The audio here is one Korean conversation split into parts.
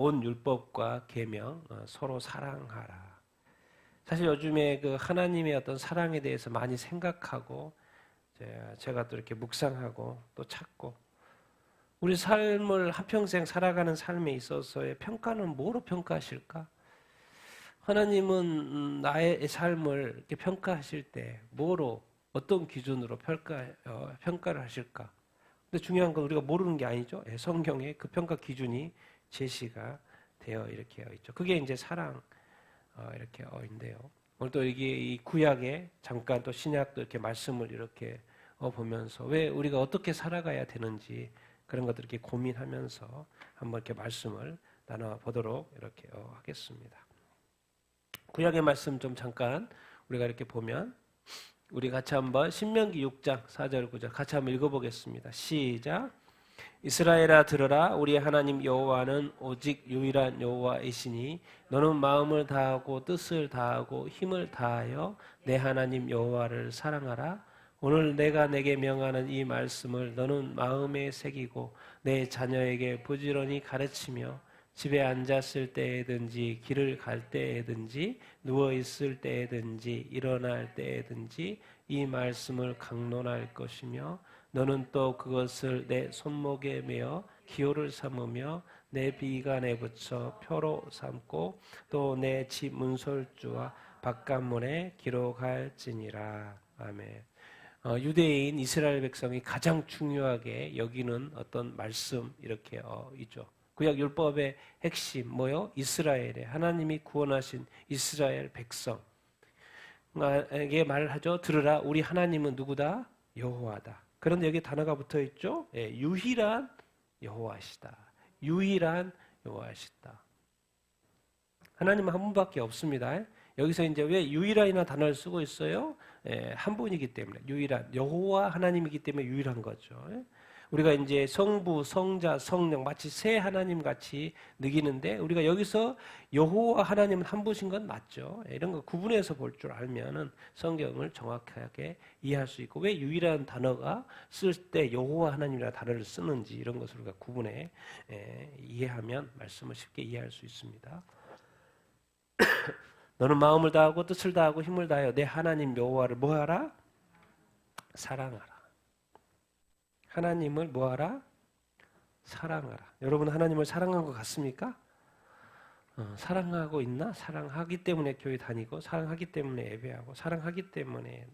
온 율법과 계명 서로 사랑하라. 사실 요즘에 그 하나님의 어떤 사랑에 대해서 많이 생각하고 제가 또 이렇게 묵상하고 또 찾고 우리 삶을 한평생 살아가는 삶에 있어서의 평가는 뭐로 평가하실까? 하나님은 나의 삶을 이렇게 평가하실 때 뭐로 어떤 기준으로 평가를 하실까? 근데 중요한 건 우리가 모르는 게 아니죠. 성경에 그 평가 기준이 제시가 되어 이렇게 있죠. 그게 이제 사랑 이렇게 인데요. 오늘 또 이게 이 구약에 잠깐 또 신약도 이렇게 말씀을 이렇게 보면서 왜 우리가 어떻게 살아가야 되는지 그런 것들 이렇게 고민하면서 한번 이렇게 말씀을 나눠 보도록 이렇게 하겠습니다. 구약의 말씀 좀 잠깐 우리가 이렇게 보면 우리 같이 한번 신명기 6장 4절 9절 같이 한번 읽어보겠습니다. 시작. 이스라엘아 들으라 우리 하나님 여호와는 오직 유일한 여호와이시니 너는 마음을 다하고 뜻을 다하고 힘을 다하여 내 하나님 여호와를 사랑하라. 오늘 내가 내게 명하는 이 말씀을 너는 마음에 새기고 내 자녀에게 부지런히 가르치며 집에 앉았을 때에든지 길을 갈 때에든지 누워 있을 때에든지 일어날 때에든지 이 말씀을 강론할 것이며 너는 또 그것을 내 손목에 메어 기호를 삼으며 내 비간에 붙여 표로 삼고 또 내 집 문설주와 바깥문에 기록할지니라. 아멘. 유대인 이스라엘 백성이 가장 중요하게 여기는 어떤 말씀 이렇게 있죠. 구약 율법의 핵심 뭐요? 이스라엘의 하나님이 구원하신 이스라엘 백성에게 말을 하죠. 들으라 우리 하나님은 누구다? 여호와다. 그런데 여기 단어가 붙어 있죠. 유일한 여호와시다. 유일한 여호와시다. 하나님은 한 분밖에 없습니다. 여기서 이제 왜 유일한이라는 단어를 쓰고 있어요? 한 분이기 때문에 유일한 여호와 하나님이기 때문에 유일한 거죠. 우리가 이제 성부, 성자, 성령 마치 세 하나님 같이 느끼는데 우리가 여기서 여호와 하나님은 한 분이신 건 맞죠. 이런 거 구분해서 볼 줄 알면은 성경을 정확하게 이해할 수 있고 왜 유일한 단어가 쓸 때 여호와 하나님이라는 단어를 쓰는지 이런 것을 우리가 구분해 이해하면 말씀을 쉽게 이해할 수 있습니다. 너는 마음을 다하고 뜻을 다하고 힘을 다하여 내 하나님 여호와를 뭐하라? 사랑하라. 하나님을 뭐하라? 사랑하라. 여러분 하나님을 사랑한 것 같습니까? 사랑하고 있나? 사랑하기 때문에 교회 다니고 사랑하기 때문에 예배하고 사랑하기 때문에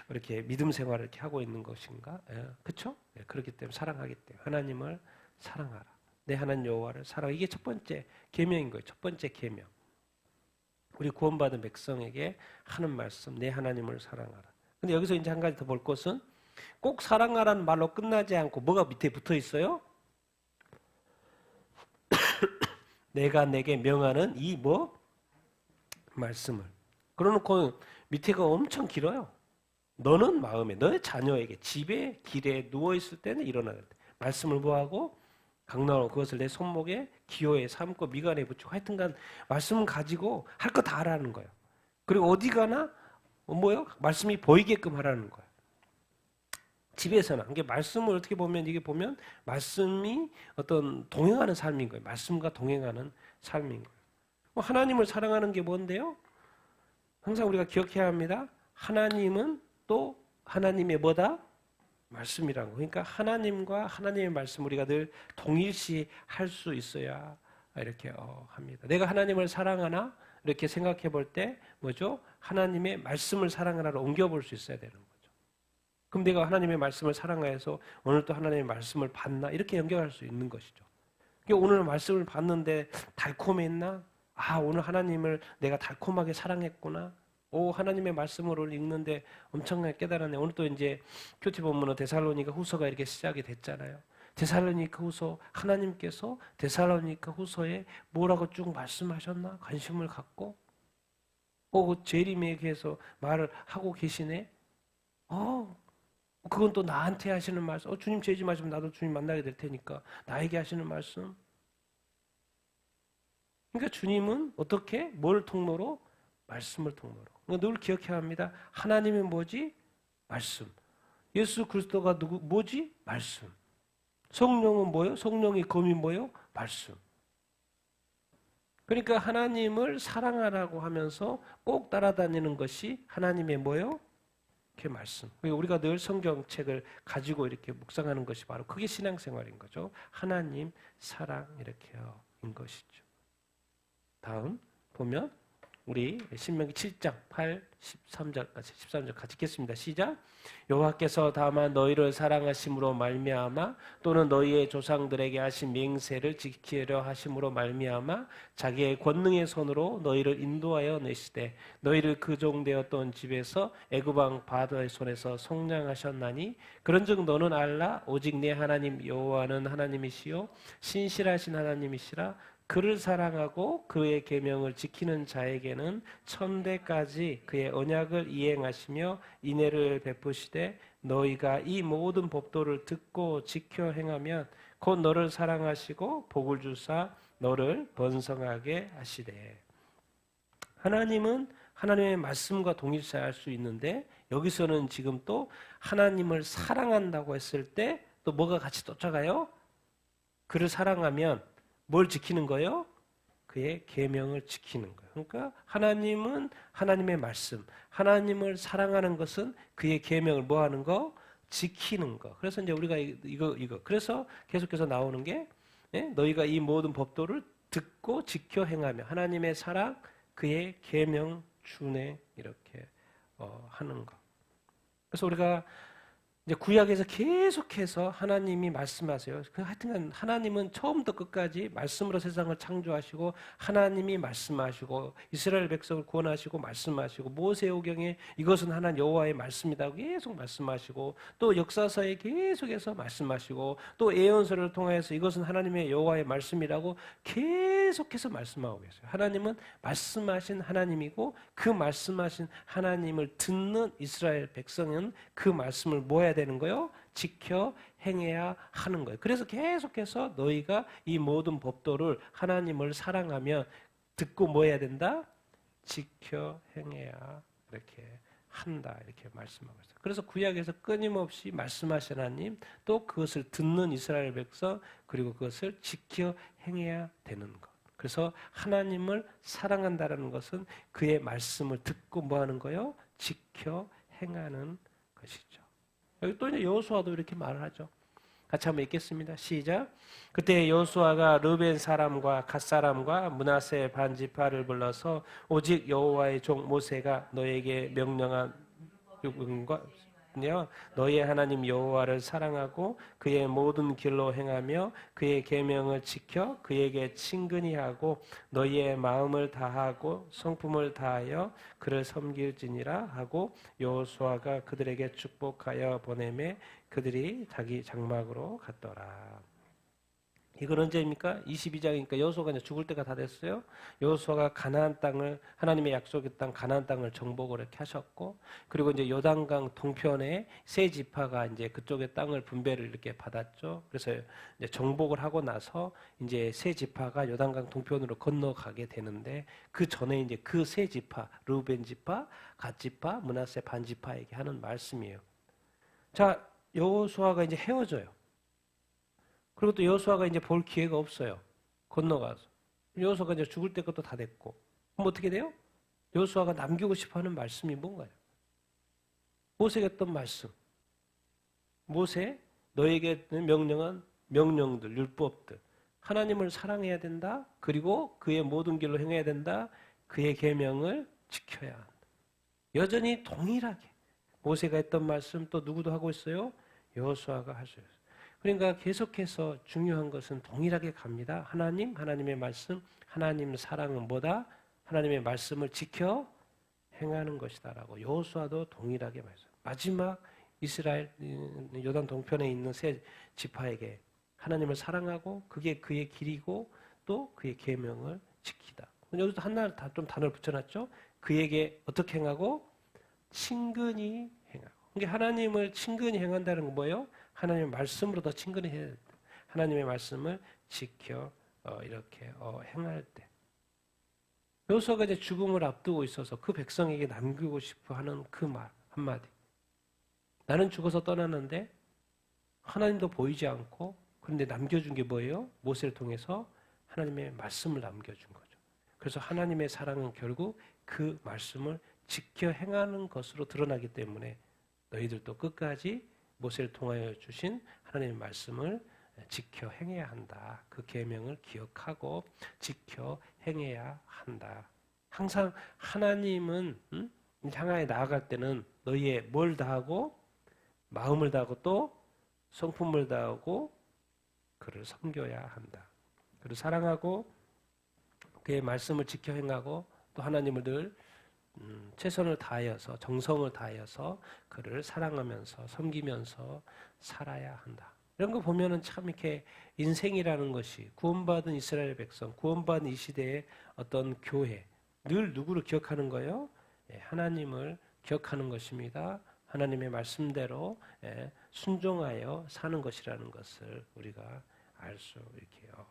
이렇게 믿음 생활을 이렇게 하고 있는 것인가? 그렇죠? 그렇기 때문에 사랑하기 때문에 하나님을 사랑하라. 내 하나님 여호와를 사랑. 이게 첫 번째 계명인 거예요. 첫 번째 계명. 우리 구원받은 백성에게 하는 말씀, 내 하나님을 사랑하라. 근데 여기서 이제 한 가지 더 볼 것은 꼭 사랑하라는 말로 끝나지 않고 뭐가 밑에 붙어 있어요? 내가 내게 명하는 이 말씀을. 그러놓고 밑에가 엄청 길어요. 너는 마음에, 너의 자녀에게 집에 길에 누워 있을 때는 일어나야 돼. 말씀을 뭐하고 강론하고 그것을 내 손목에 기호에 삼고 미간에 붙이고 하여튼간 말씀을 가지고 할 거 다 하라는 거예요. 그리고 어디 가나 말씀이 보이게끔 하라는 거예요. 집에서는 이게 말씀을 어떻게 보면 이게 보면 말씀이 어떤 동행하는 삶인 거예요. 말씀과 동행하는 삶인 거예요. 하나님을 사랑하는 게 뭔데요? 항상 우리가 기억해야 합니다. 하나님은 또 하나님의 뭐다? 말씀이라는 거. 그러니까 하나님과 하나님의 말씀 우리가 늘 동일시 할 수 있어야 이렇게 합니다. 내가 하나님을 사랑하나? 이렇게 생각해 볼 때 뭐죠? 하나님의 말씀을 사랑하나로 옮겨볼 수 있어야 되는 거죠. 그럼 내가 하나님의 말씀을 사랑해서 오늘 또 하나님의 말씀을 받나? 이렇게 연결할 수 있는 것이죠. 그러니까 오늘 말씀을 받는데 달콤했나? 오늘 하나님을 내가 달콤하게 사랑했구나. 하나님의 말씀을 읽는데 엄청나게 깨달았네. 오늘 또 이제 큐티 본문은 데살로니가 후서가 이렇게 시작이 됐잖아요. 데살로니가 후서 하나님께서 데살로니가 후서에 뭐라고 쭉 말씀하셨나? 관심을 갖고 재림에게서 말을 하고 계시네. 그건 또 나한테 하시는 말씀. 주님 죄지 마시면 나도 주님 만나게 될 테니까 나에게 하시는 말씀. 그러니까 주님은 어떻게? 뭘 통로로? 말씀을 통로로. 그러니까 늘 기억해야 합니다. 하나님은 뭐지? 말씀. 예수 그리스도가 뭐지? 말씀. 성령은 뭐예요? 성령의 검이 뭐예요? 말씀. 그러니까 하나님을 사랑하라고 하면서 꼭 따라다니는 것이 하나님의 뭐요? 그 말씀. 우리가 늘 성경책을 가지고 이렇게 묵상하는 것이 바로 그게 신앙생활인 거죠. 하나님 사랑 이렇게인 것이죠. 다음 보면 우리 신명기 7장 8, 13절까지 13절 같이 읽겠습니다. 시작. 여호와께서 다만 너희를 사랑하심으로 말미암아 또는 너희의 조상들에게 하신 맹세를 지키려 하심으로 말미암아 자기의 권능의 손으로 너희를 인도하여 내시되 너희를 그 종되었던 집에서 애굽 왕 바로의 손에서 속량하셨나니 그런즉 너는 알라 오직 내 하나님 여호와는 하나님이시요 신실하신 하나님이시라. 그를 사랑하고 그의 계명을 지키는 자에게는 천대까지 그의 언약을 이행하시며 인애를 베푸시되 너희가 이 모든 법도를 듣고 지켜 행하면 곧 너를 사랑하시고 복을 주사 너를 번성하게 하시되. 하나님은 하나님의 말씀과 동일시할 수 있는데 여기서는 지금 또 하나님을 사랑한다고 했을 때 또 뭐가 같이 쫓아가요? 그를 사랑하면 뭘 지키는 거예요? 그의 계명을 지키는 거예요. 그러니까 하나님은 하나님의 말씀, 하나님을 사랑하는 것은 그의 계명을 뭐 하는 거? 지키는 거. 그래서 이제 우리가 이거 그래서 계속해서 나오는 게 너희가 이 모든 법도를 듣고 지켜 행하며 하나님의 사랑, 그의 계명 준행 이렇게 하는 거. 그래서 우리가 이제 구약에서 계속해서 하나님이 말씀하세요. 하여튼 하나님은 처음부터 끝까지 말씀으로 세상을 창조하시고 하나님이 말씀하시고 이스라엘 백성을 구원하시고 말씀하시고 모세오경에 이것은 하나님 여호와의 말씀이라고 계속 말씀하시고 또 역사서에 계속해서 말씀하시고 또 예언서를 통해서 이것은 하나님의 여호와의 말씀이라고 계속해서 말씀하고 계세요. 하나님은 말씀하신 하나님이고 그 말씀하신 하나님을 듣는 이스라엘 백성은 그 말씀을 뭐야 되는 거요? 지켜 행해야 하는 거예요. 그래서 계속해서 너희가 이 모든 법도를 하나님을 사랑하며 듣고 뭐 해야 된다? 지켜 행해야 이렇게 한다 이렇게 말씀하고 있어요. 그래서 구약에서 끊임없이 말씀하신 하나님 또 그것을 듣는 이스라엘 백성 그리고 그것을 지켜 행해야 되는 것. 그래서 하나님을 사랑한다라는 것은 그의 말씀을 듣고 뭐 하는 거요? 지켜 행하는 것이죠. 여기 또 이제 여호수아도 이렇게 말을 하죠. 같이 한번 읽겠습니다. 시작. 그때 여호수아가 르벤 사람과 갓 사람과 므낫세 반 지파를 불러서 오직 여호와의 종 모세가 너에게 명령한 율법과 너희의 하나님 여호와를 사랑하고 그의 모든 길로 행하며 그의 계명을 지켜 그에게 친근히 하고 너희의 마음을 다하고 성품을 다하여 그를 섬길지니라 하고 여호수아가 그들에게 축복하여 보내매 그들이 자기 장막으로 갔더라. 이건 언제입니까? 22장이니까 여호수아가 이제 죽을 때가 다 됐어요. 여호수아가 가나안 땅을 하나님의 약속의 땅 가나안 땅을 정복을 이렇게 하셨고, 그리고 이제 요단강 동편에 세 지파가 이제 그쪽의 땅을 분배를 이렇게 받았죠. 그래서 이제 정복을 하고 나서 이제 세 지파가 요단강 동편으로 건너가게 되는데 그 전에 이제 그 세 지파, 르우벤 지파, 갓 지파, 므낫세 반 지파에게 하는 말씀이에요. 자, 여호수아가 이제 헤어져요. 그리고 또 여호수아가 이제 볼 기회가 없어요. 건너가서. 여호수아가 이제 죽을 때 것도 다 됐고. 그럼 어떻게 돼요? 여호수아가 남기고 싶어 하는 말씀이 뭔가요? 모세가 했던 말씀. 모세, 너에게 명령한 명령들, 율법들. 하나님을 사랑해야 된다. 그리고 그의 모든 길로 행해야 된다. 그의 계명을 지켜야 한다. 여전히 동일하게 모세가 했던 말씀 또 누구도 하고 있어요? 여호수아가 하셔요. 그러니까 계속해서 중요한 것은 동일하게 갑니다. 하나님, 하나님의 말씀, 하나님 사랑은 뭐다? 하나님의 말씀을 지켜 행하는 것이다라고 여호수아도 동일하게 말씀. 마지막 이스라엘 요단 동편에 있는 세 지파에게 하나님을 사랑하고 그게 그의 길이고 또 그의 계명을 지키다. 여기서 하나 좀 단어를 붙여놨죠. 그에게 어떻게 행하고 친근히 행하고. 그러니까 하나님을 친근히 행한다는 건 뭐예요? 하나님의 말씀으로 더 친근히 해야 된다. 하나님의 말씀을 지켜 이렇게 행할 때. 여호수아가 이제 죽음을 앞두고 있어서 그 백성에게 남기고 싶어 하는 그 말 한마디. 나는 죽어서 떠났는데 하나님도 보이지 않고 그런데 남겨준 게 뭐예요? 모세를 통해서 하나님의 말씀을 남겨준 거죠. 그래서 하나님의 사랑은 결국 그 말씀을 지켜 행하는 것으로 드러나기 때문에 너희들도 끝까지 모세를 통하여 주신 하나님의 말씀을 지켜 행해야 한다. 그 계명을 기억하고 지켜 행해야 한다. 항상 하나님은 향하여 나아갈 때는 너희의 뭘 다하고 마음을 다하고 또 성품을 다하고 그를 섬겨야 한다. 그를 사랑하고 그의 말씀을 지켜 행하고 또 하나님을 늘 최선을 다하여서 정성을 다하여서 그를 사랑하면서 섬기면서 살아야 한다. 이런 거 보면은 참 이렇게 인생이라는 것이 구원받은 이스라엘 백성, 구원받은 이 시대의 어떤 교회, 늘 누구를 기억하는 거예요? 하나님을 기억하는 것입니다. 하나님의 말씀대로 순종하여 사는 것이라는 것을 우리가 알 수 있죠.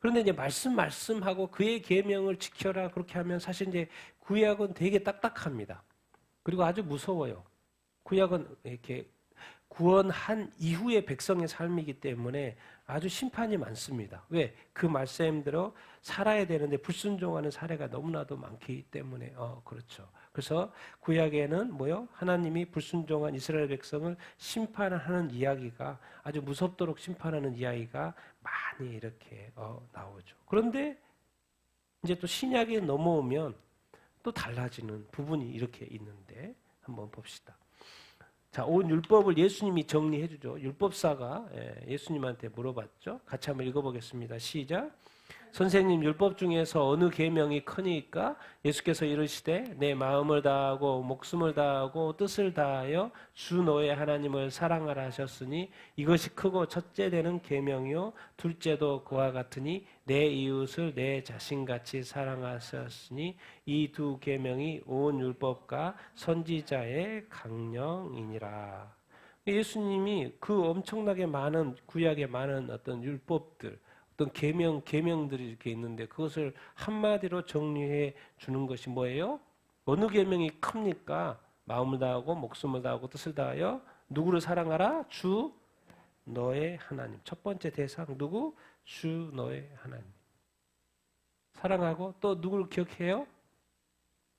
그런데 이제 말씀하고 그의 계명을 지켜라 그렇게 하면 사실 이제 구약은 되게 딱딱합니다. 그리고 아주 무서워요. 구약은 이렇게 구원한 이후의 백성의 삶이기 때문에 아주 심판이 많습니다. 왜? 그 말씀대로 살아야 되는데 불순종하는 사례가 너무나도 많기 때문에 그렇죠. 그래서 구약에는 하나님이 불순종한 이스라엘 백성을 심판하는 이야기가 아주 무섭도록 심판하는 이야기가 많이 이렇게 나오죠. 그런데 이제 또 신약에 넘어오면 또 달라지는 부분이 이렇게 있는데 한번 봅시다. 자, 온 율법을 예수님이 정리해 주죠. 율법사가 예수님한테 물어봤죠. 같이 한번 읽어보겠습니다. 시작. 선생님, 율법 중에서 어느 계명이 크니까? 예수께서 이르시되 내 마음을 다하고 목숨을 다하고 뜻을 다하여 주 너의 하나님을 사랑하라 하셨으니 이것이 크고 첫째 되는 계명이요 둘째도 그와 같으니 내 이웃을 내 자신같이 사랑하셨으니 이 두 계명이 온 율법과 선지자의 강령이니라. 예수님이 그 엄청나게 많은 구약의 많은 어떤 율법들 어떤 계명들이 이렇게 있는데 그것을 한마디로 정리해 주는 것이 뭐예요? 어느 계명이 큽니까? 마음을 다하고 목숨을 다하고 뜻을 다하여 누구를 사랑하라? 주 너의 하나님. 첫 번째 대상 누구? 주 너의 하나님. 사랑하고 또 누구를 기억해요?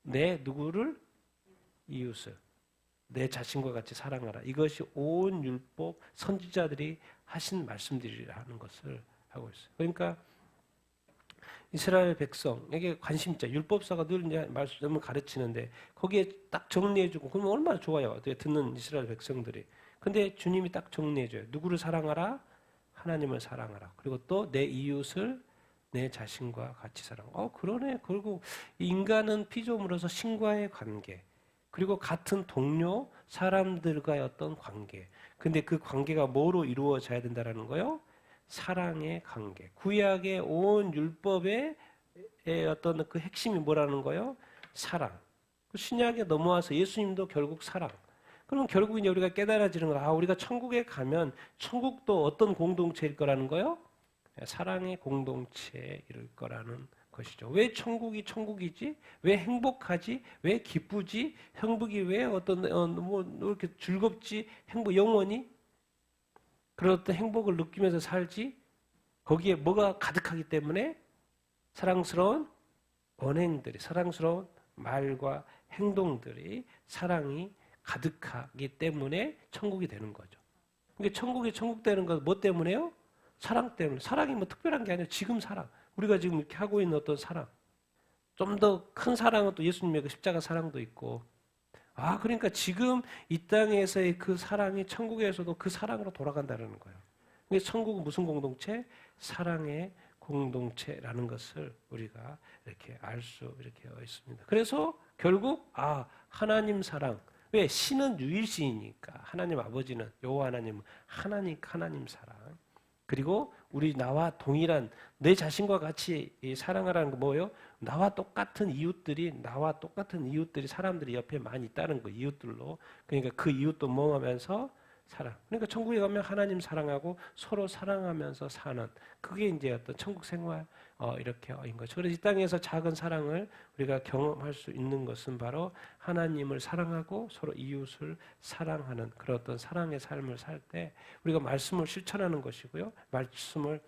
내 누구를? 이웃을. 내 자신과 같이 사랑하라. 이것이 온 율법 선지자들이 하신 말씀들이라는 것을 하고 있어요. 그러니까 이스라엘 백성에게 관심 있죠. 율법사가 늘 이제 말씀을 가르치는데 거기에 딱 정리해주고 그러면 얼마나 좋아요. 듣는 이스라엘 백성들이. 근데 주님이 딱 정리해줘요. 누구를 사랑하라? 하나님을 사랑하라. 그리고 또 내 이웃을 내 자신과 같이 사랑하라. 그러네. 그리고 인간은 피조물로서 신과의 관계 그리고 같은 동료 사람들과의 어떤 관계. 근데 그 관계가 뭐로 이루어져야 된다라는 거요? 사랑의 관계. 구약의 온 율법의 어떤 그 핵심이 뭐라는 거예요? 사랑. 신약에 넘어와서 예수님도 결국 사랑. 그럼 결국 이제 우리가 깨달아지는 거, 우리가 천국에 가면 천국도 어떤 공동체일 거라는 거예요? 사랑의 공동체일 거라는 것이죠. 왜 천국이 천국이지? 왜 행복하지? 왜 기쁘지? 행복이 왜 어떤 뭐 이렇게 즐겁지? 영원히? 그런 어떤 행복을 느끼면서 살지? 거기에 뭐가 가득하기 때문에 사랑스러운 언행들이, 사랑스러운 말과 행동들이 사랑이 가득하기 때문에 천국이 되는 거죠. 그러니까 천국이 천국 되는 건 뭐 때문에요? 사랑 때문에. 사랑이 뭐 특별한 게 아니라 지금 사랑. 우리가 지금 이렇게 하고 있는 어떤 사랑. 좀 더 큰 사랑은 또 예수님의 그 십자가 사랑도 있고. 그러니까 지금 이 땅에서의 그 사랑이 천국에서도 그 사랑으로 돌아간다는 거예요. 그러니까 천국은 무슨 공동체? 사랑의 공동체라는 것을 우리가 이렇게 알 수 있습니다. 그래서 결국 하나님 사랑. 왜? 신은 유일신이니까. 하나님 아버지는 여호와 하나님은 하나님 사랑. 그리고 나와 동일한 내 자신과 같이 사랑하라는 거 뭐예요? 나와 똑같은 이웃들이 사람들이 옆에 많이 있다는 거 이웃들로. 그러니까 그 이웃도 모험하면서 사랑. 그러니까 천국에 가면 하나님 사랑하고 서로 사랑하면서 사는 그게 이제 어떤 천국 생활 이렇게인 거죠. 그래서 이 땅에서 작은 사랑을 우리가 경험할 수 있는 것은 바로 하나님을 사랑하고 서로 이웃을 사랑하는 그런 어떤 사랑의 삶을 살 때 우리가 말씀을 실천하는 것이고요. 말씀을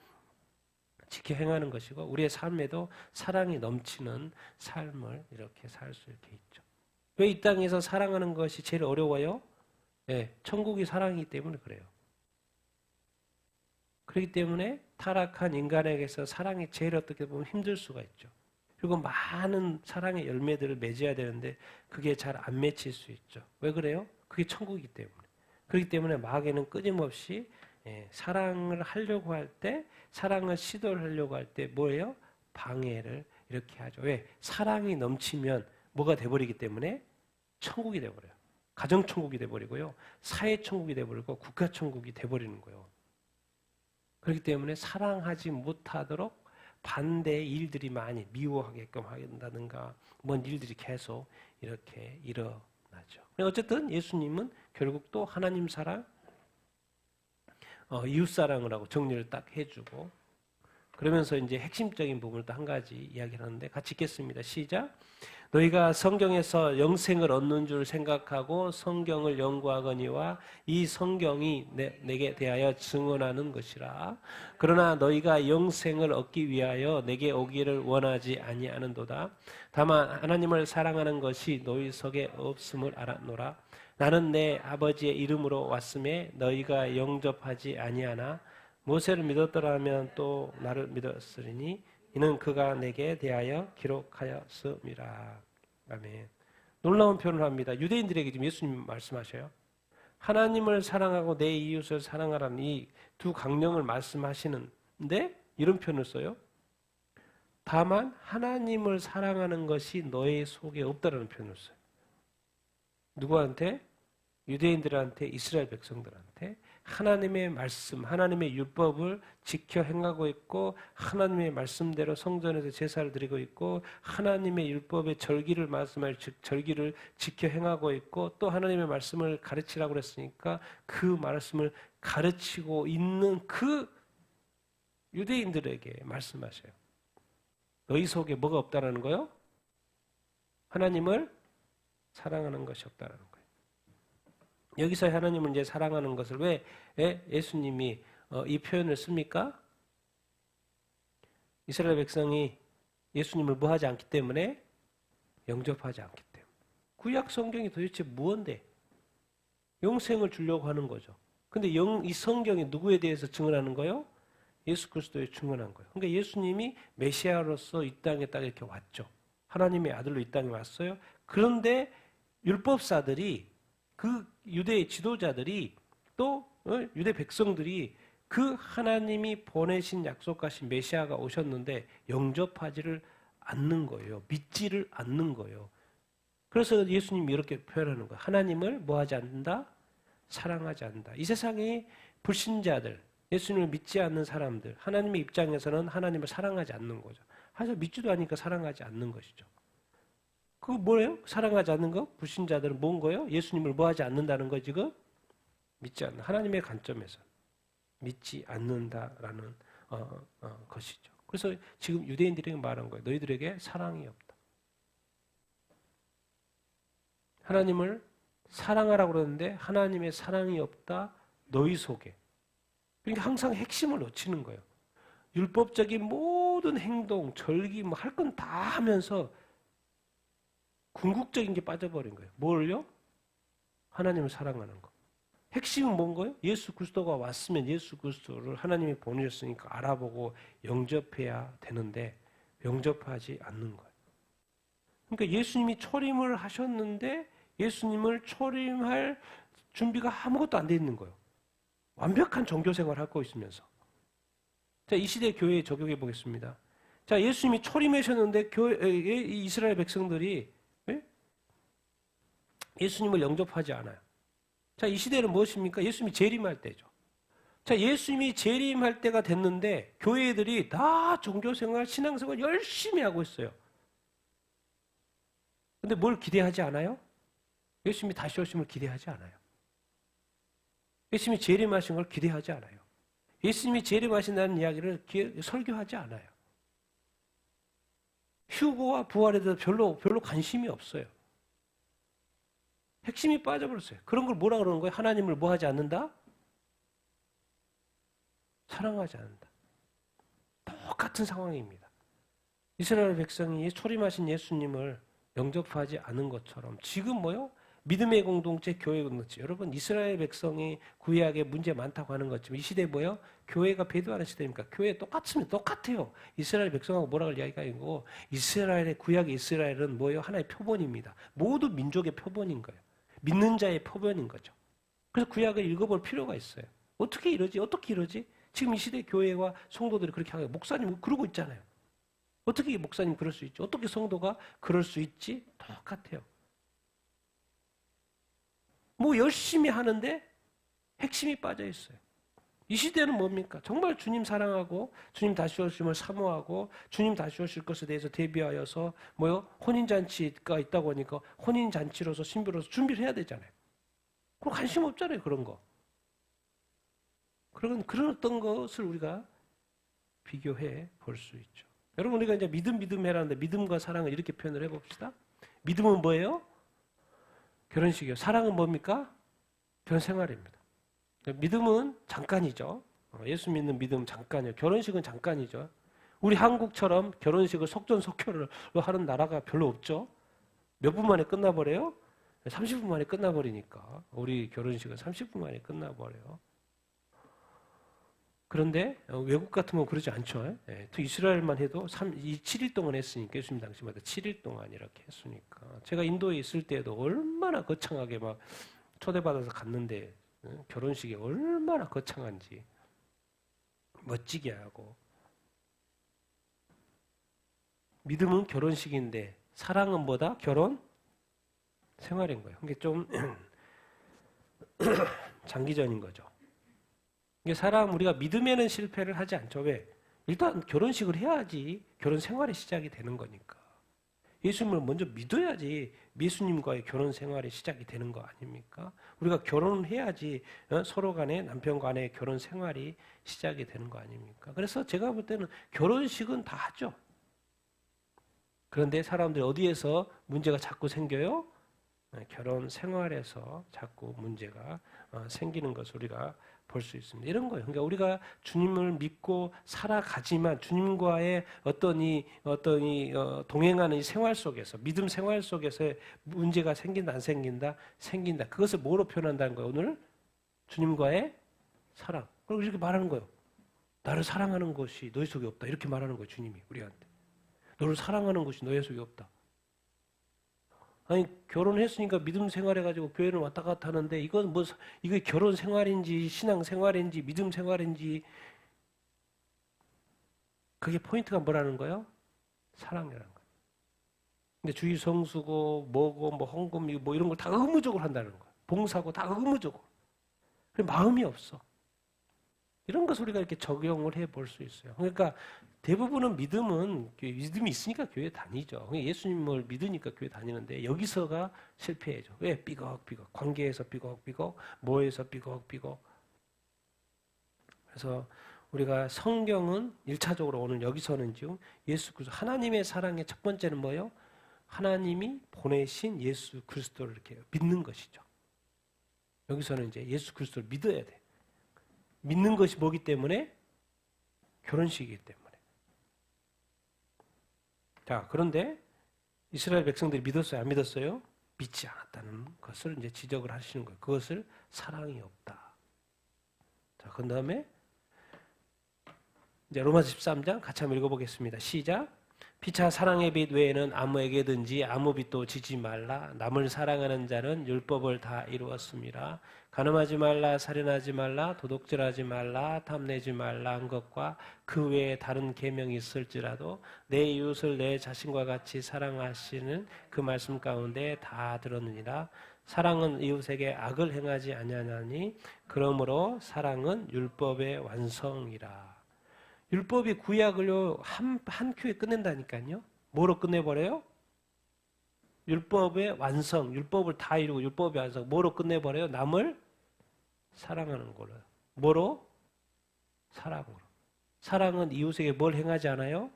지켜 행하는 것이고 우리의 삶에도 사랑이 넘치는 삶을 이렇게 살 수 있게 있죠. 왜 이 땅에서 사랑하는 것이 제일 어려워요? 네, 천국이 사랑이기 때문에 그래요. 그렇기 때문에 타락한 인간에게서 사랑이 제일 어떻게 보면 힘들 수가 있죠. 그리고 많은 사랑의 열매들을 맺어야 되는데 그게 잘 안 맺힐 수 있죠. 왜 그래요? 그게 천국이기 때문에. 그렇기 때문에 마귀는 끊임없이 사랑을 하려고 할 때, 사랑을 시도를 하려고 할 때 뭐예요? 방해를 이렇게 하죠. 왜? 사랑이 넘치면 뭐가 돼버리기 때문에 천국이 돼버려요. 가정천국이 돼버리고요. 사회천국이 돼버리고 국가천국이 돼버리는 거예요. 그렇기 때문에 사랑하지 못하도록 반대의 일들이 많이 미워하게끔 한다든가 뭔 일들이 계속 이렇게 일어나죠. 어쨌든 예수님은 결국 또 하나님 사랑, 이웃 사랑을 하고 정리를 딱 해주고 그러면서 이제 핵심적인 부분을 또 한 가지 이야기를 하는데 같이 읽겠습니다. 시작. 너희가 성경에서 영생을 얻는 줄 생각하고 성경을 연구하거니와 이 성경이 내게 대하여 증언하는 것이라. 그러나 너희가 영생을 얻기 위하여 내게 오기를 원하지 아니하는도다. 다만 하나님을 사랑하는 것이 너희 속에 없음을 알았노라. 나는 내 아버지의 이름으로 왔음에 너희가 영접하지 아니하나 모세를 믿었더라면 또 나를 믿었으리니 이는 그가 내게 대하여 기록하였음이라. 아멘. 놀라운 표현을 합니다. 유대인들에게 지금 예수님 말씀하셔요. 하나님을 사랑하고 내 이웃을 사랑하라는 이 두 강령을 말씀하시는데 이런 표현을 써요. 다만 하나님을 사랑하는 것이 너의 속에 없다라는 표현을 써요. 누구한테? 유대인들한테, 이스라엘 백성들한테 하나님의 말씀, 하나님의 율법을 지켜 행하고 있고 하나님의 말씀대로 성전에서 제사를 드리고 있고 하나님의 율법의 절기를 말씀할 즉 절기를 지켜 행하고 있고 또 하나님의 말씀을 가르치라고 그랬으니까 그 말씀을 가르치고 있는 그 유대인들에게 말씀하셔요. 너희 속에 뭐가 없다라는 거요? 하나님을 사랑하는 것이 없다라는 거예요. 여기서 하나님을 이제 사랑하는 것을 왜 예수님이 이 표현을 씁니까? 이스라엘 백성이 예수님을 뭐하지 않기 때문에 영접하지 않기 때문에. 구약 성경이 도대체 무언데? 영생을 주려고 하는 거죠. 근데 이 성경이 누구에 대해서 증언하는 거요? 예수 그리스도에 증언한 거예요. 그러니까 예수님이 메시아로서 이 땅에 딱 이렇게 왔죠. 하나님의 아들로 이 땅에 왔어요. 그런데 율법사들이 그 유대의 지도자들이 또 유대 백성들이 그 하나님이 보내신 약속하신 메시아가 오셨는데 영접하지를 않는 거예요. 믿지를 않는 거예요. 그래서 예수님이 이렇게 표현하는 거예요. 하나님을 뭐하지 않는다? 사랑하지 않는다. 이 세상의 불신자들, 예수님을 믿지 않는 사람들, 하나님의 입장에서는 하나님을 사랑하지 않는 거죠. 하여튼 믿지도 않으니까 사랑하지 않는 것이죠. 그거 뭐예요? 사랑하지 않는 거? 불신자들은 뭔 거예요? 예수님을 뭐하지 않는다는 거 지금? 믿지 않는 하나님의 관점에서 믿지 않는다라는 것이죠. 그래서 지금 유대인들에게 말한 거예요. 너희들에게 사랑이 없다. 하나님을 사랑하라고 그러는데 하나님의 사랑이 없다. 너희 속에. 그러니까 항상 핵심을 놓치는 거예요. 율법적인 모든 행동, 절기 뭐 할 건 다 하면서 궁극적인 게 빠져버린 거예요. 뭘요? 하나님을 사랑하는 거. 핵심은 뭔 거예요? 예수 그리스도가 왔으면 예수 그리스도를 하나님이 보내셨으니까 알아보고 영접해야 되는데 영접하지 않는 거예요. 그러니까 예수님이 초림을 하셨는데 예수님을 초림할 준비가 아무것도 안 돼 있는 거예요. 완벽한 종교생활을 하고 있으면서. 자, 이 시대 교회에 적용해 보겠습니다. 자, 예수님이 초림하셨는데 이스라엘 백성들이 예수님을 영접하지 않아요. 자, 이 시대는 무엇입니까? 예수님이 재림할 때죠. 자, 예수님이 재림할 때가 됐는데 교회들이 다 종교생활, 신앙생활 열심히 하고 있어요. 근데 뭘 기대하지 않아요? 예수님이 다시 오심을 기대하지 않아요. 예수님이 재림하신 걸 기대하지 않아요. 예수님이 재림하신다는 이야기를 설교하지 않아요. 휴거와 부활에 대해서 별로 관심이 없어요. 핵심이 빠져버렸어요. 그런 걸 뭐라 그러는 거예요? 하나님을 뭐 하지 않는다? 사랑하지 않는다. 똑같은 상황입니다. 이스라엘 백성이 초림하신 예수님을 영접하지 않은 것처럼 지금 뭐요? 믿음의 공동체, 교회 공동체. 여러분 이스라엘 백성이 구약에 문제 많다고 하는 것처럼 이 시대에 뭐요? 교회가 배도하는 시대입니까? 교회 똑같습니다. 똑같아요. 이스라엘 백성하고 뭐라고 이야기가 아니고 이스라엘의 구약의 이스라엘은 뭐예요? 하나의 표본입니다. 모두 민족의 표본인 거예요. 믿는 자의 표본인 거죠. 그래서 구약을 읽어볼 필요가 있어요. 어떻게 이러지? 어떻게 이러지? 지금 이 시대 교회와 성도들이 그렇게 하고 목사님 그러고 있잖아요. 어떻게 목사님 그럴 수 있지? 어떻게 성도가 그럴 수 있지? 똑같아요. 뭐 열심히 하는데 핵심이 빠져 있어요. 이 시대는 뭡니까? 정말 주님 사랑하고 주님 다시 오심을 사모하고 주님 다시 오실 것에 대해서 대비하여서 뭐요? 혼인잔치가 있다고 하니까 혼인잔치로서 신부로서 준비를 해야 되잖아요. 그럼 관심 없잖아요. 그런 거. 그런 어떤 것을 우리가 비교해 볼 수 있죠. 여러분 우리가 이제 믿음 해라는데 믿음과 사랑을 이렇게 표현을 해봅시다. 믿음은 뭐예요? 결혼식이요. 사랑은 뭡니까? 결혼 생활입니다. 믿음은 잠깐이죠. 예수 믿는 믿음 잠깐이요. 결혼식은 잠깐이죠. 우리 한국처럼 결혼식을 속전속결로 하는 나라가 별로 없죠. 몇 분 만에 끝나버려요? 30분 만에 끝나버리니까. 우리 결혼식은 30분 만에 끝나버려요. 그런데 외국 같은 건 그러지 않죠. 또 이스라엘만 해도 7일 동안 했으니까 예수님 당시마다 7일 동안 이렇게 했으니까. 제가 인도에 있을 때도 얼마나 거창하게 막 초대받아서 갔는데 결혼식이 얼마나 거창한지 멋지게 하고. 믿음은 결혼식인데 사랑은 뭐다? 결혼 생활인 거예요. 이게 좀 장기전인 거죠. 이게 사람 우리가 믿음에는 실패를 하지 않죠. 왜? 일단 결혼식을 해야지 결혼 생활의 시작이 되는 거니까. 예수님을 먼저 믿어야지 예수님과의 결혼 생활의 시작이 되는 거 아닙니까? 우리가 결혼을 해야지 서로 간에 남편 간의 결혼 생활이 시작이 되는 거 아닙니까? 그래서 제가 볼 때는 결혼식은 다 하죠. 그런데 사람들이 어디에서 문제가 자꾸 생겨요? 결혼 생활에서 자꾸 문제가 생기는 것을 우리가 볼 수 있습니다. 이런 거예요. 그러니까 우리가 주님을 믿고 살아가지만 주님과의 어떤 동행하는 이 생활 속에서 믿음 생활 속에서 문제가 생긴다 안 생긴다 생긴다. 그것을 뭐로 표현한다는 거예요? 오늘 주님과의 사랑. 그리고 이렇게 말하는 거예요. 나를 사랑하는 것이 너희 속에 없다. 이렇게 말하는 거예요. 주님이 우리한테. 너를 사랑하는 것이 너희 속에 없다. 아니 결혼했으니까 믿음 생활해가지고 교회를 왔다 갔다 하는데 이건 뭐 이게 결혼 생활인지 신앙 생활인지 믿음 생활인지 그게 포인트가 뭐라는 거예요? 사랑이라는 거예요. 근데 주의 성수고 뭐고 뭐 헌금이고 뭐 이런 걸 다 의무적으로 한다는 거예요. 봉사고 다 의무적으로. 마음이 없어. 이런 것을 우리가 이렇게 적용을 해볼 수 있어요. 그러니까 대부분은 믿음이 있으니까 교회 다니죠. 예수님을 믿으니까 교회 다니는데 여기서가 실패해죠. 왜? 삐걱삐걱. 관계에서 삐걱삐걱, 뭐에서 삐걱삐걱. 그래서 우리가 성경은 1차적으로 오늘 여기서는 지금 예수 그리스도 하나님의 사랑의 첫 번째는 뭐예요? 하나님이 보내신 예수 그리스도를 이렇게 믿는 것이죠. 여기서는 이제 예수 그리스도를 믿어야 돼. 믿는 것이 뭐기 때문에? 결혼식이기 때문에. 자, 그런데 이스라엘 백성들이 믿었어요? 안 믿었어요? 믿지 않았다는 것을 이제 지적을 하시는 거예요. 그것을 사랑이 없다. 자, 그 다음에 이제 로마서 13장 같이 한번 읽어보겠습니다. 시작. 피차 사랑의 빛 외에는 아무에게든지 아무 빛도 지지 말라. 남을 사랑하는 자는 율법을 다 이루었습니다. 간음하지 말라, 살인하지 말라, 도둑질하지 말라, 탐내지 말라 한 것과 그 외에 다른 계명이 있을지라도 내 이웃을 내 자신과 같이 사랑하시는 그 말씀 가운데 다 들었느니라. 사랑은 이웃에게 악을 행하지 아니하나니 그러므로 사랑은 율법의 완성이라. 율법이 구약을요 한 큐에 끝낸다니까요. 뭐로 끝내버려요? 율법의 완성, 율법을 다 이루고 율법의 완성, 뭐로 끝내버려요? 남을 사랑하는 걸로. 뭐로? 사랑으로. 사랑은 이웃에게 뭘 행하지 않아요?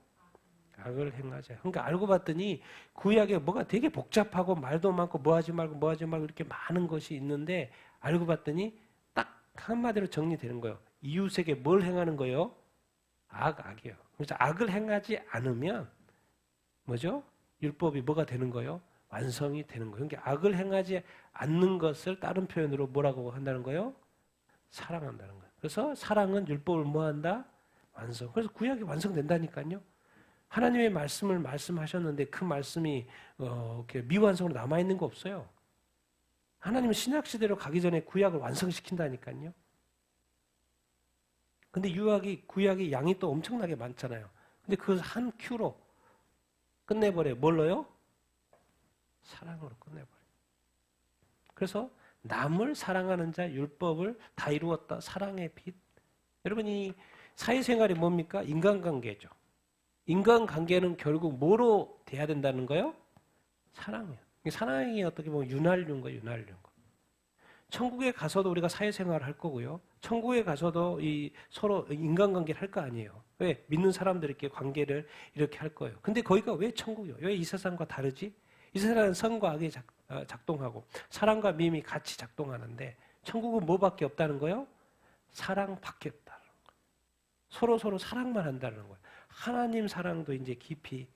악을 행하지 않아요. 그러니까 알고 봤더니 구약에 뭐가 되게 복잡하고 말도 많고 뭐 하지 말고 이렇게 많은 것이 있는데 알고 봤더니 딱 한마디로 정리되는 거예요. 이웃에게 뭘 행하는 거예요? 악이에요. 그래서 악을 행하지 않으면 뭐죠? 율법이 뭐가 되는 거예요? 완성이 되는 거예요. 그러니까 악을 행하지 않는 것을 다른 표현으로 뭐라고 한다는 거예요? 사랑한다는 거예요. 그래서 사랑은 율법을 뭐한다? 완성. 그래서 구약이 완성된다니까요. 하나님의 말씀을 말씀하셨는데 그 말씀이 이렇게 미완성으로 남아 있는 거 없어요. 하나님은 신약 시대로 가기 전에 구약을 완성시킨다니까요. 근데 구약이 양이 또 엄청나게 많잖아요. 근데 그 한 큐로 끝내버려요. 뭘로요? 사랑으로 끝내버려요. 그래서 남을 사랑하는 자 율법을 다 이루었다. 사랑의 빛. 여러분 이 사회생활이 뭡니까? 인간관계죠. 인간관계는 결국 뭐로 돼야 된다는 거예요? 사랑이에요. 사랑이 어떻게 보면 윤활유인 거예요. 윤활유. 천국에 가서도 우리가 사회생활을 할 거고요. 천국에 가서도 서로 인간관계를 할 거 아니에요. 왜? 믿는 사람들끼리 관계를 이렇게 할 거예요. 근데 거기가 왜 천국이에요? 왜 이 세상과 다르지? 이 세상은 선과 악이 작동하고 사랑과 미움이 같이 작동하는데 천국은 뭐밖에 없다는 거예요? 사랑밖에 없다는 거예요. 서로 사랑만 한다는 거예요. 하나님 사랑도 이제 깊이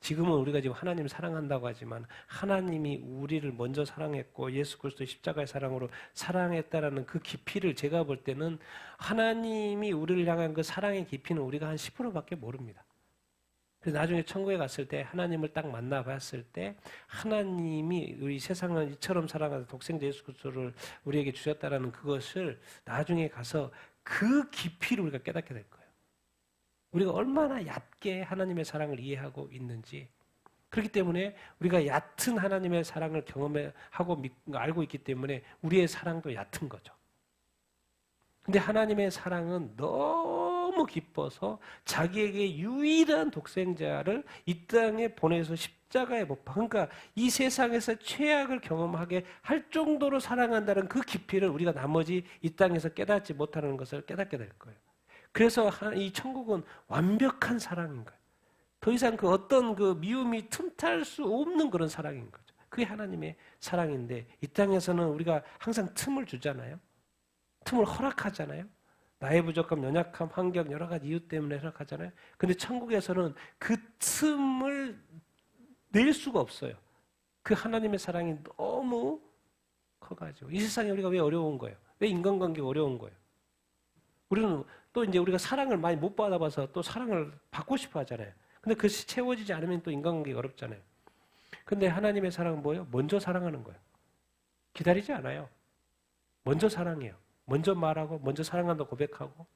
지금은 우리가 지금 하나님 사랑한다고 하지만 하나님이 우리를 먼저 사랑했고 예수 그리스도의 십자가의 사랑으로 사랑했다라는 그 깊이를 제가 볼 때는 하나님이 우리를 향한 그 사랑의 깊이는 우리가 한 10%밖에 모릅니다. 그래서 나중에 천국에 갔을 때 하나님을 딱 만나봤을 때 하나님이 우리 세상을 이처럼 사랑하는 독생자 예수 그리스도를 우리에게 주셨다라는 그것을 나중에 가서 그 깊이를 우리가 깨닫게 될 거예요. 우리가 얼마나 얕게 하나님의 사랑을 이해하고 있는지. 그렇기 때문에 우리가 얕은 하나님의 사랑을 경험하고 알고 있기 때문에 우리의 사랑도 얕은 거죠. 근데 하나님의 사랑은 너무 기뻐서 자기에게 유일한 독생자를 이 땅에 보내서 십자가에 못 박아. 그러니까 이 세상에서 최악을 경험하게 할 정도로 사랑한다는 그 깊이를 우리가 나머지 이 땅에서 깨닫지 못하는 것을 깨닫게 될 거예요. 그래서 이 천국은 완벽한 사랑인 거예요. 더 이상 그 어떤 그 미움이 틈탈 수 없는 그런 사랑인 거죠. 그게 하나님의 사랑인데 이 땅에서는 우리가 항상 틈을 주잖아요. 틈을 허락하잖아요. 나의 부족함, 연약함, 환경 여러 가지 이유 때문에 허락하잖아요. 근데 천국에서는 그 틈을 낼 수가 없어요. 그 하나님의 사랑이 너무 커가지고 이 세상에 우리가 왜 어려운 거예요? 왜 인간관계가 어려운 거예요? 우리는 또 이제 우리가 사랑을 많이 못 받아봐서 또 사랑을 받고 싶어 하잖아요. 근데 그것이 채워지지 않으면 또 인간관계가 어렵잖아요. 근데 하나님의 사랑은 뭐예요? 먼저 사랑하는 거예요. 기다리지 않아요. 먼저 사랑해요. 먼저 말하고, 먼저 사랑한다고 고백하고,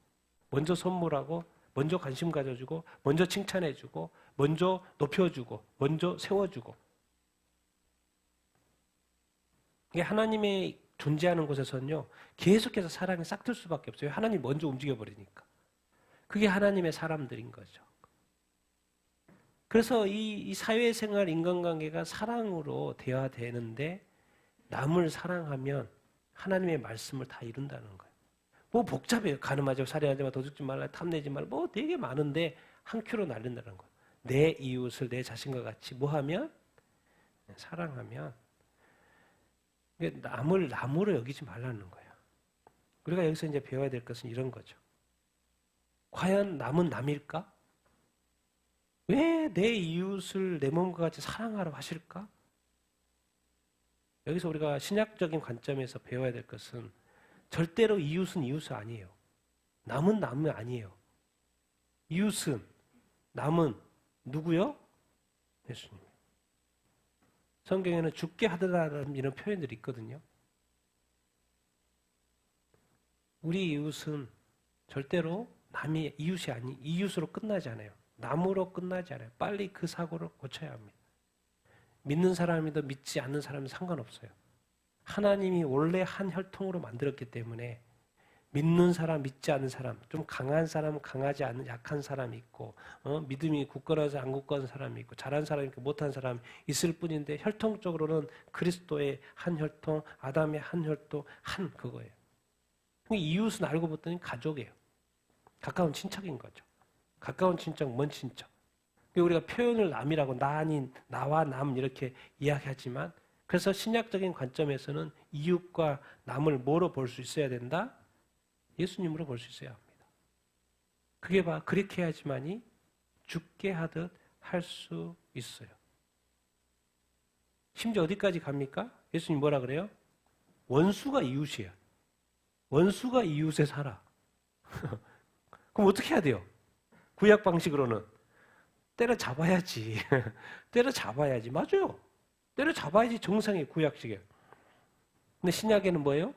먼저 선물하고, 먼저 관심 가져주고, 먼저 칭찬해주고, 먼저 높여주고, 먼저 세워주고. 이게 하나님의 존재하는 곳에서는요, 계속해서 사랑이 싹틀 수밖에 없어요. 하나님이 먼저 움직여버리니까. 그게 하나님의 사람들인 거죠. 그래서 이 사회생활 인간관계가 사랑으로 되어야 되는데, 남을 사랑하면 하나님의 말씀을 다 이룬다는 거예요. 뭐 복잡해요. 가늠하지 마, 살인하지 마, 도둑질 말라, 탐내지 말라, 뭐 되게 많은데 한 큐로 날린다는 거예요. 내 이웃을 내 자신과 같이 뭐 하면? 사랑하면 남을 남으로 여기지 말라는 거예요. 우리가 여기서 이제 배워야 될 것은 이런 거죠. 과연 남은 남일까? 왜 내 이웃을 내 몸과 같이 사랑하라고 하실까? 여기서 우리가 신약적인 관점에서 배워야 될 것은 절대로 이웃은 이웃이 아니에요. 남은 남은 아니에요. 이웃은 남은 누구요? 예수님. 성경에는 죽게 하더라라는 이런 표현들이 있거든요. 우리 이웃은 절대로 남이 이웃이 아니 이웃으로 끝나지 않아요. 남으로 끝나지 않아요. 빨리 그 사고를 고쳐야 합니다. 믿는 사람이든 믿지 않는 사람은 상관없어요. 하나님이 원래 한 혈통으로 만들었기 때문에 믿는 사람, 믿지 않는 사람, 좀 강한 사람, 강하지 않은 약한 사람이 있고 믿음이 굳건해서 안 굳건한 사람이 있고 잘한 사람이 있고 못한 사람이 있을 뿐인데 혈통적으로는 그리스도의 한 혈통, 아담의 한 혈통, 한 그거예요. 이웃은 알고 봤더니 가족이에요. 가까운 친척인 거죠. 가까운 친척, 먼 친척. 우리가 표현을 남이라고 나 아닌 나와 남 이렇게 이야기하지만 그래서 신약적인 관점에서는 이웃과 남을 뭐로 볼 수 있어야 된다? 예수님으로 볼 수 있어야 합니다. 그게 그렇게 해야지만이 죽게 하듯 할 수 있어요. 심지어 어디까지 갑니까? 예수님 뭐라 그래요? 원수가 이웃이야. 원수가 이웃에 살아. 그럼 어떻게 해야 돼요? 구약 방식으로는 때려잡아야지. 때려잡아야지. 맞아요. 때려잡아야지 정상의 구약식이에요. 근데 신약에는 뭐예요?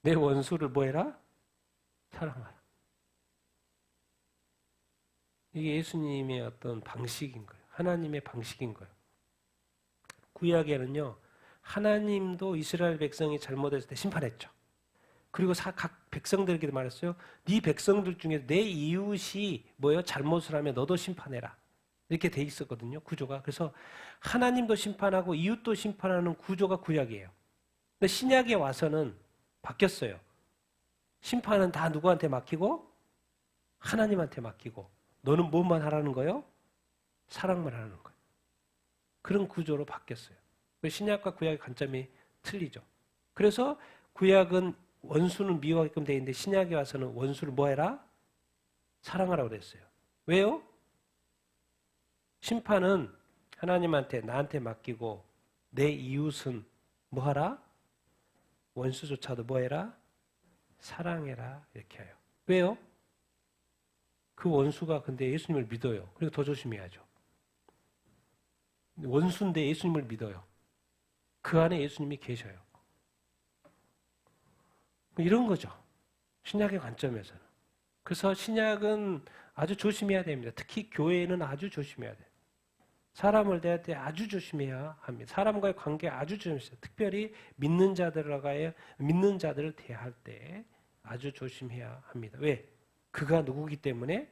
내 원수를 뭐 해라? 사랑하라. 이게 예수님의 어떤 방식인 거예요. 하나님의 방식인 거예요. 구약에는요, 하나님도 이스라엘 백성이 잘못했을 때 심판했죠. 그리고 각 백성들에게 말했어요. 네 백성들 중에 내 이웃이 뭐예요? 잘못을 하면 너도 심판해라. 이렇게 돼 있었거든요. 구조가. 그래서 하나님도 심판하고 이웃도 심판하는 구조가 구약이에요. 근데 신약에 와서는 바뀌었어요. 심판은 다 누구한테 맡기고 하나님한테 맡기고 너는 뭐만 하라는 거예요? 사랑만 하라는 거예요. 그런 구조로 바뀌었어요. 신약과 구약의 관점이 틀리죠. 그래서 구약은 원수는 미워하게끔 되어 있는데 신약에 와서는 원수를 뭐 해라? 사랑하라고 그랬어요. 왜요? 심판은 하나님한테 나한테 맡기고 내 이웃은 뭐 하라? 원수조차도 뭐 해라? 사랑해라 이렇게 해요. 왜요? 그 원수가 근데 예수님을 믿어요. 그리고 더 조심해야죠. 원수인데 예수님을 믿어요. 그 안에 예수님이 계셔요. 이런 거죠. 신약의 관점에서는. 그래서 신약은 아주 조심해야 됩니다. 특히 교회는 아주 조심해야 돼요. 사람을 대할 때 아주 조심해야 합니다. 사람과의 관계 아주 조심해야 돼요. 특별히 믿는 자들을 대할 때 아주 조심해야 합니다. 왜? 그가 누구기 때문에?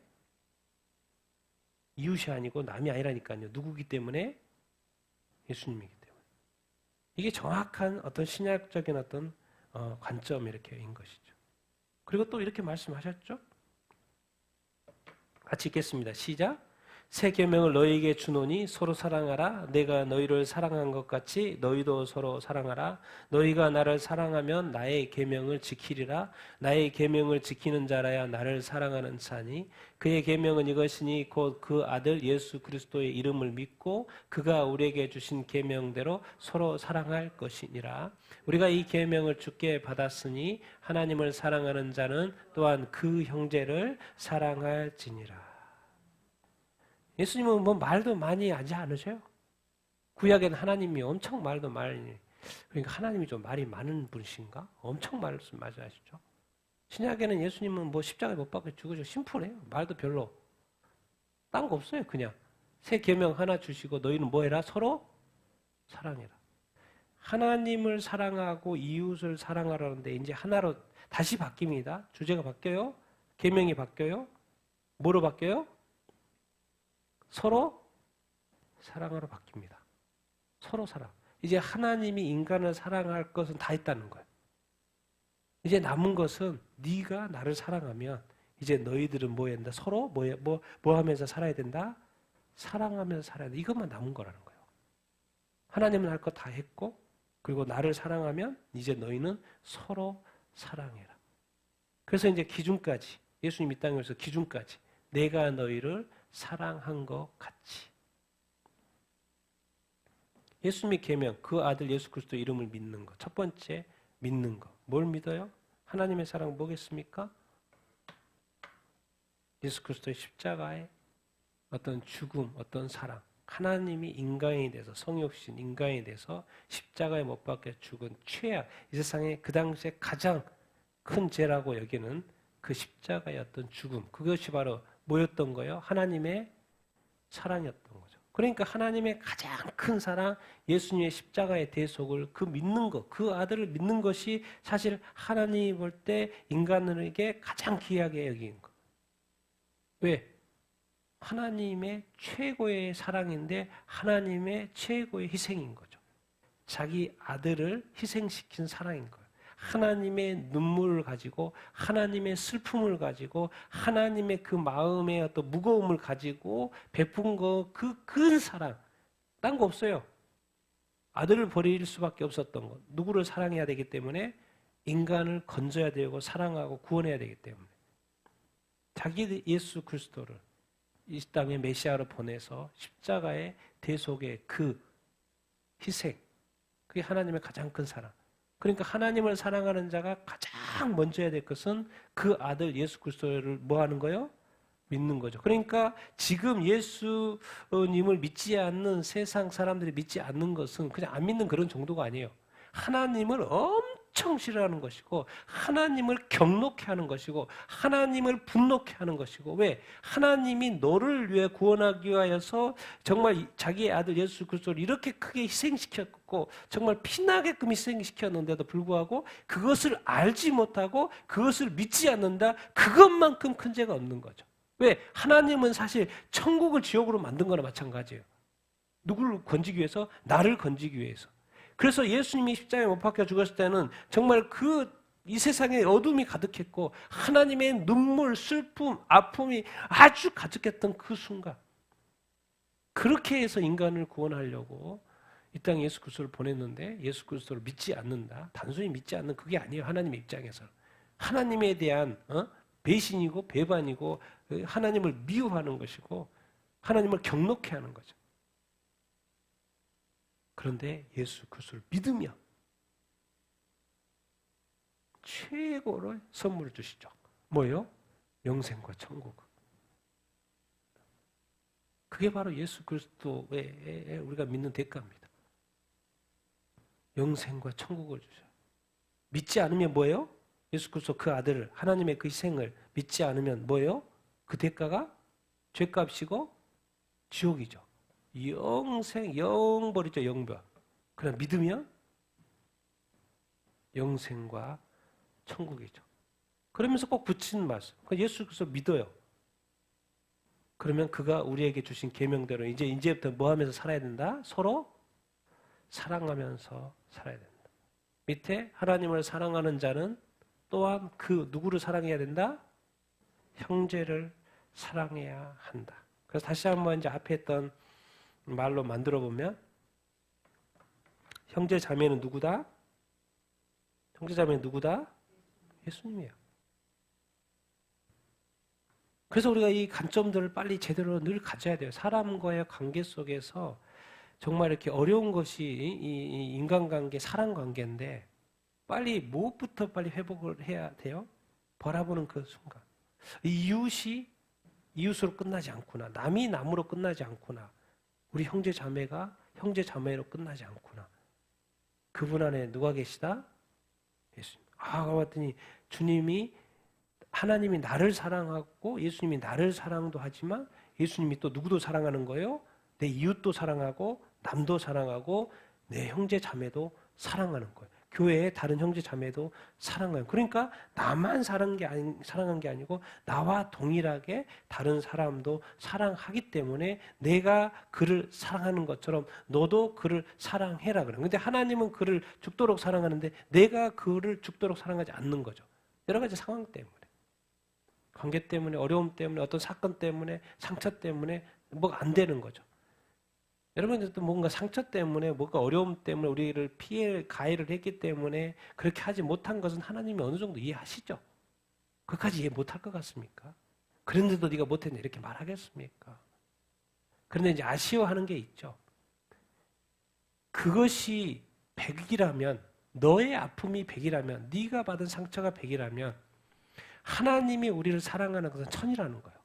이웃이 아니고 남이 아니라니까요. 누구기 때문에? 예수님이기 때문에. 이게 정확한 어떤 신약적인 어떤 관점 이렇게인 것이죠. 그리고 또 이렇게 말씀하셨죠. 같이 읽겠습니다. 시작. 새 계명을 너희에게 주노니 서로 사랑하라. 내가 너희를 사랑한 것 같이 너희도 서로 사랑하라. 너희가 나를 사랑하면 나의 계명을 지키리라. 나의 계명을 지키는 자라야 나를 사랑하는 자니 그의 계명은 이것이니 곧 그 아들 예수 그리스도의 이름을 믿고 그가 우리에게 주신 계명대로 서로 사랑할 것이니라. 우리가 이 계명을 주께 받았으니 하나님을 사랑하는 자는 또한 그 형제를 사랑할지니라. 예수님은 뭐 말도 많이 하지 않으셔요? 구약에는 하나님이 엄청 말도 많이, 그러니까 하나님이 좀 말이 많은 분이신가? 엄청 말씀 많이 하시죠? 신약에는 예수님은 뭐 십자가에 못 박혀 죽으시고 심플해요. 말도 별로. 딴 거 없어요, 그냥. 새 계명 하나 주시고 너희는 뭐 해라? 서로 사랑해라. 하나님을 사랑하고 이웃을 사랑하라는데 이제 하나로 다시 바뀝니다. 주제가 바뀌어요. 계명이 바뀌어요. 뭐로 바뀌어요? 서로 사랑하러 바뀝니다. 서로 사랑. 이제 하나님이 인간을 사랑할 것은 다 했다는 거예요. 이제 남은 것은 네가 나를 사랑하면 이제 너희들은 뭐 해야 된다? 서로 뭐 하면서 살아야 된다? 사랑하면서 살아야 된다. 이것만 남은 거라는 거예요. 하나님은 할 거 다 했고 그리고 나를 사랑하면 이제 너희는 서로 사랑해라. 그래서 이제 기준까지 예수님 이 땅에 오셔서 기준까지 내가 너희를 사랑한 것 같이. 예수님의 계명, 그 아들 예수 그리스도 이름을 믿는 것. 첫 번째 믿는 것. 뭘 믿어요? 하나님의 사랑 뭐겠습니까? 예수 그리스도의 십자가의 어떤 죽음, 어떤 사랑. 하나님이 인간이 돼서 성육신 인간이 돼서 십자가에 못 박혀 죽은 최악. 이 세상에 그 당시에 가장 큰 죄라고 여기는 그 십자가의 어떤 죽음. 그것이 바로 뭐였던 거예요? 하나님의 사랑이었던 거죠. 그러니까 하나님의 가장 큰 사랑, 예수님의 십자가의 대속을 그 믿는 것, 그 아들을 믿는 것이 사실 하나님이 볼 때 인간에게 가장 귀하게 여긴 것. 왜? 하나님의 최고의 사랑인데 하나님의 최고의 희생인 거죠. 자기 아들을 희생시킨 사랑인 거예요. 하나님의 눈물을 가지고 하나님의 슬픔을 가지고 하나님의 그 마음의 어떤 무거움을 가지고 베푼 거 그 큰 사랑 딴 거 없어요. 아들을 버릴 수밖에 없었던 것. 누구를 사랑해야 되기 때문에 인간을 건져야 되고 사랑하고 구원해야 되기 때문에 자기 예수 그리스도를 이 땅에 메시아로 보내서 십자가의 대속의 그 희생, 그게 하나님의 가장 큰 사랑. 그러니까 하나님을 사랑하는 자가 가장 먼저 해야 될 것은 그 아들 예수 그리스도를 뭐 하는 거예요? 믿는 거죠. 그러니까 지금 예수님을 믿지 않는 세상 사람들이 믿지 않는 것은 그냥 안 믿는 그런 정도가 아니에요. 하나님을 엄청 싫어하는 것이고, 하나님을 경록해 하는 것이고, 하나님을 분노케 하는 것이고. 왜? 하나님이 너를 위해 구원하기 위하여서 정말 자기의 아들 예수 그리스도를 이렇게 크게 희생시켰고 정말 피나게끔 희생시켰는데도 불구하고 그것을 알지 못하고 그것을 믿지 않는다. 그것만큼 큰 죄가 없는 거죠. 왜? 하나님은 사실 천국을 지옥으로 만든 거나 마찬가지예요. 누구를 건지기 위해서? 나를 건지기 위해서. 그래서 예수님이 십자가에 못 박혀 죽었을 때는 정말 이 세상에 어둠이 가득했고 하나님의 눈물, 슬픔, 아픔이 아주 가득했던 그 순간, 그렇게 해서 인간을 구원하려고 이 땅에 예수 그리스도를 보냈는데 예수 그리스도를 믿지 않는다. 단순히 믿지 않는 그게 아니에요. 하나님의 입장에서. 하나님에 대한 배신이고 배반이고 하나님을 미워하는 것이고 하나님을 경록해 하는 거죠. 그런데 예수 그리스도를 믿으면 최고의 선물을 주시죠. 뭐예요? 영생과 천국. 그게 바로 예수 그리스도의 우리가 믿는 대가입니다. 영생과 천국을 주셔요. 믿지 않으면 뭐예요? 예수 그리스도 그 아들을, 하나님의 그 희생을 믿지 않으면 뭐예요? 그 대가가 죄값이고 지옥이죠. 영생, 영벌이죠, 영벌. 그러나 믿으면 영생과 천국이죠. 그러면서 꼭 붙이는 말씀. 예수 그리스도 믿어요. 그러면 그가 우리에게 주신 계명대로 이제부터 뭐 하면서 살아야 된다? 서로 사랑하면서 살아야 된다. 밑에 하나님을 사랑하는 자는 또한 그 누구를 사랑해야 된다? 형제를 사랑해야 한다. 그래서 다시 한번 이제 앞에 했던 말로 만들어 보면 형제 자매는 누구다? 형제 자매는 누구다? 예수님이에요. 그래서 우리가 이 관점들을 빨리 제대로 늘 가져야 돼요. 사람과의 관계 속에서 정말 이렇게 어려운 것이 이 인간관계, 사랑관계인데 빨리 무엇부터 빨리 회복을 해야 돼요? 바라보는 그 순간. 이웃이 이웃으로 끝나지 않구나. 남이 남으로 끝나지 않구나. 우리 형제 자매가 형제 자매로 끝나지 않구나. 그분 안에 누가 계시다? 예수님. 그랬더니 주님이 하나님이 나를 사랑하고 예수님이 나를 사랑도 하지만 예수님이 또 누구도 사랑하는 거예요? 내 이웃도 사랑하고 남도 사랑하고 내 형제 자매도 사랑하는 거예요. 교회의 다른 형제 자매도 사랑해요. 그러니까 나만 사랑한 게 아니고 나와 동일하게 다른 사람도 사랑하기 때문에 내가 그를 사랑하는 것처럼 너도 그를 사랑해라 그래요. 근데 하나님은 그를 죽도록 사랑하는데 내가 그를 죽도록 사랑하지 않는 거죠. 여러 가지 상황 때문에. 관계 때문에, 어려움 때문에, 어떤 사건 때문에, 상처 때문에 뭐가 안 되는 거죠. 여러분들도 뭔가 상처 때문에, 뭔가 어려움 때문에 우리를 가해를 했기 때문에 그렇게 하지 못한 것은 하나님이 어느 정도 이해하시죠? 그것까지 이해 못할 것 같습니까? 그런데도 네가 못했네 이렇게 말하겠습니까? 그런데 이제 아쉬워하는 게 있죠. 그것이 100이라면, 너의 아픔이 100이라면, 네가 받은 상처가 100이라면 하나님이 우리를 사랑하는 것은 1000이라는 거예요.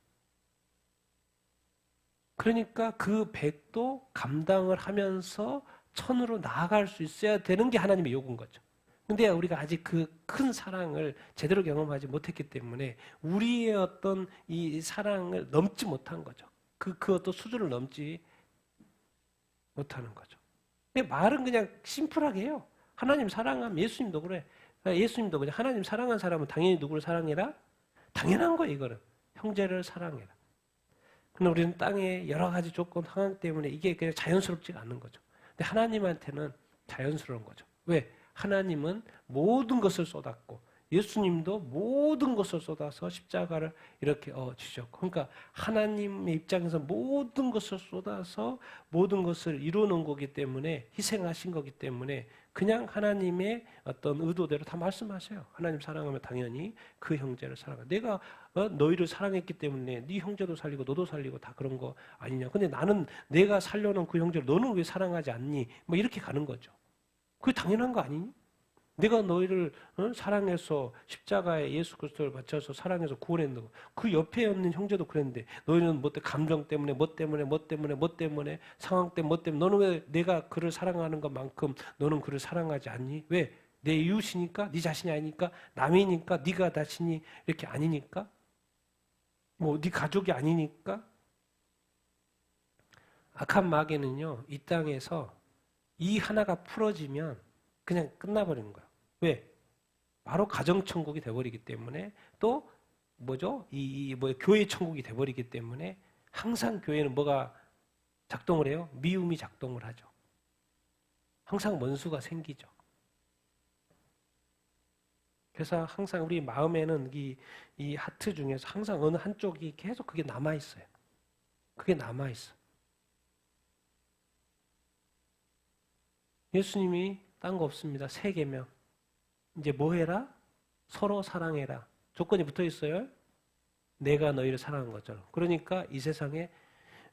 그러니까 그 100도 감당을 하면서 1000으로 나아갈 수 있어야 되는 게 하나님의 요구인 거죠. 근데 우리가 아직 그 큰 사랑을 제대로 경험하지 못했기 때문에 우리의 어떤 이 사랑을 넘지 못한 거죠. 그 어떤 수준을 넘지 못하는 거죠. 근데 말은 그냥 심플하게 해요. 하나님 사랑하면 예수님도 그래. 예수님도 그냥 하나님 사랑한 사람은 당연히 누구를 사랑해라? 당연한 거예요, 이거는. 형제를 사랑해라. 근데 우리는 땅에 여러 가지 조건, 상황 때문에 이게 그냥 자연스럽지가 않는 거죠. 근데 하나님한테는 자연스러운 거죠. 왜? 하나님은 모든 것을 쏟았고 예수님도 모든 것을 쏟아서 십자가를 이렇게 주셨고, 그러니까 하나님의 입장에서 모든 것을 쏟아서 모든 것을 이루는 거기 때문에, 희생하신 거기 때문에 그냥 하나님의 어떤 의도대로 다 말씀하세요. 하나님 사랑하면 당연히 그 형제를 사랑하. 내가 너희를 사랑했기 때문에 네 형제도 살리고 너도 살리고 다 그런 거 아니냐. 근데 나는 내가 살려놓은 그 형제를 너는 왜 사랑하지 않니? 뭐 이렇게 가는 거죠. 그게 당연한 거 아니니? 내가 너희를 사랑해서 십자가에 예수 그리스도를 바쳐서 사랑해서 구원했는 거. 그 옆에 있는 형제도 그랬는데 너희는 뭐 때문에 감정 때문에 뭐 때문에 뭐 때문에 뭐 때문에 상황 때문에 뭐 때문에 너는 왜 내가 그를 사랑하는 것만큼 너는 그를 사랑하지 않니? 왜? 내 이웃이니까? 네 자신이 아니니까? 남이니까? 네가 자신이 이렇게 아니니까? 뭐 네 가족이 아니니까? 악한 마귀는요. 이 땅에서 이 하나가 풀어지면 그냥 끝나버리는 거야. 왜? 바로 가정천국이 돼버리기 때문에 또 뭐죠? 교회 천국이 돼버리기 때문에 항상 교회는 뭐가 작동을 해요? 미움이 작동을 하죠. 항상 원수가 생기죠. 그래서 항상 우리 마음에는 이 하트 중에서 항상 어느 한쪽이 계속 그게 남아있어요. 그게 남아있어. 예수님이 딴 거 없습니다. 세 계명. 이제 뭐 해라? 서로 사랑해라. 조건이 붙어 있어요. 내가 너희를 사랑한 것처럼. 그러니까 이 세상에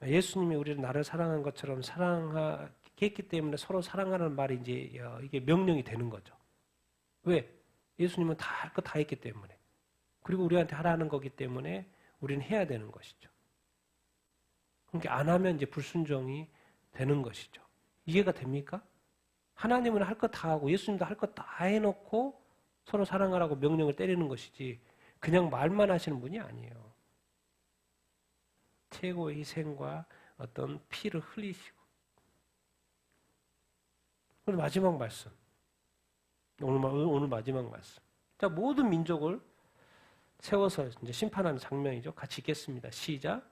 예수님이 우리를 나를 사랑한 것처럼 사랑했기 때문에 서로 사랑하는 말이 이제 이게 명령이 되는 거죠. 왜? 예수님은 다 할 거 다 했기 때문에. 그리고 우리한테 하라는 거기 때문에 우리는 해야 되는 것이죠. 그러니까 안 하면 이제 불순종이 되는 것이죠. 이해가 됩니까? 하나님은 할 거 다 하고 예수님도 할 거 다 해놓고 서로 사랑하라고 명령을 때리는 것이지 그냥 말만 하시는 분이 아니에요. 최고의 희생과 어떤 피를 흘리시고. 오늘 마지막 말씀. 오늘 마지막 말씀. 자, 모든 민족을 세워서 이제 심판하는 장면이죠. 같이 읽겠습니다. 시작.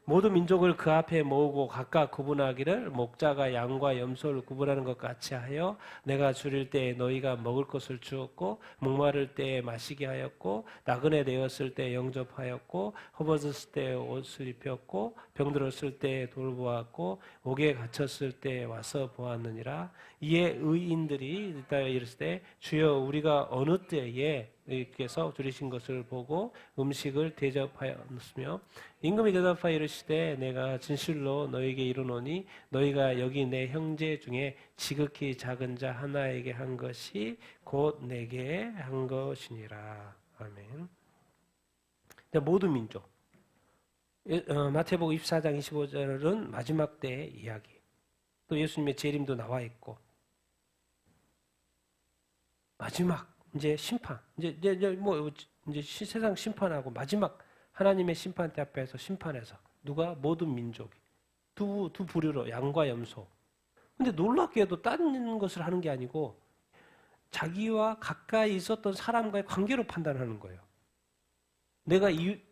모든 민족을 그 앞에 모으고 각각 구분하기를 목자가 양과 염소를 구분하는 것 같이 하여 내가 줄일 때에 너희가 먹을 것을 주었고 목마를 때에 마시게 하였고 나그네 되었을 때에 영접하였고 헐벗었을 때에 옷을 입혔고 병들었을 때에 돌보았고 옥에 갇혔을 때에 와서 보았느니라. 이에 의인들이 이르실 때 주여 우리가 어느 때에 께서 줄이신 것을 보고 음식을 대접하였으며 임금이 대답하여 이르시되 내가 진실로 너에게 이르노니 너희가 여기 내 형제 중에 지극히 작은 자 하나에게 한 것이 곧 내게 한 것이니라. 아멘. 모든 민족. 마태복음 24장 25절은 마지막 때의 이야기. 또 예수님의 재림도 나와 있고 마지막 이제 심판, 이제 세상 심판하고 마지막 하나님의 심판대 앞에서 심판해서 누가 모든 민족이 두 부류로 양과 염소. 근데 놀랍게도 다른 것을 하는 게 아니고 자기와 가까이 있었던 사람과의 관계로 판단하는 거예요. 내가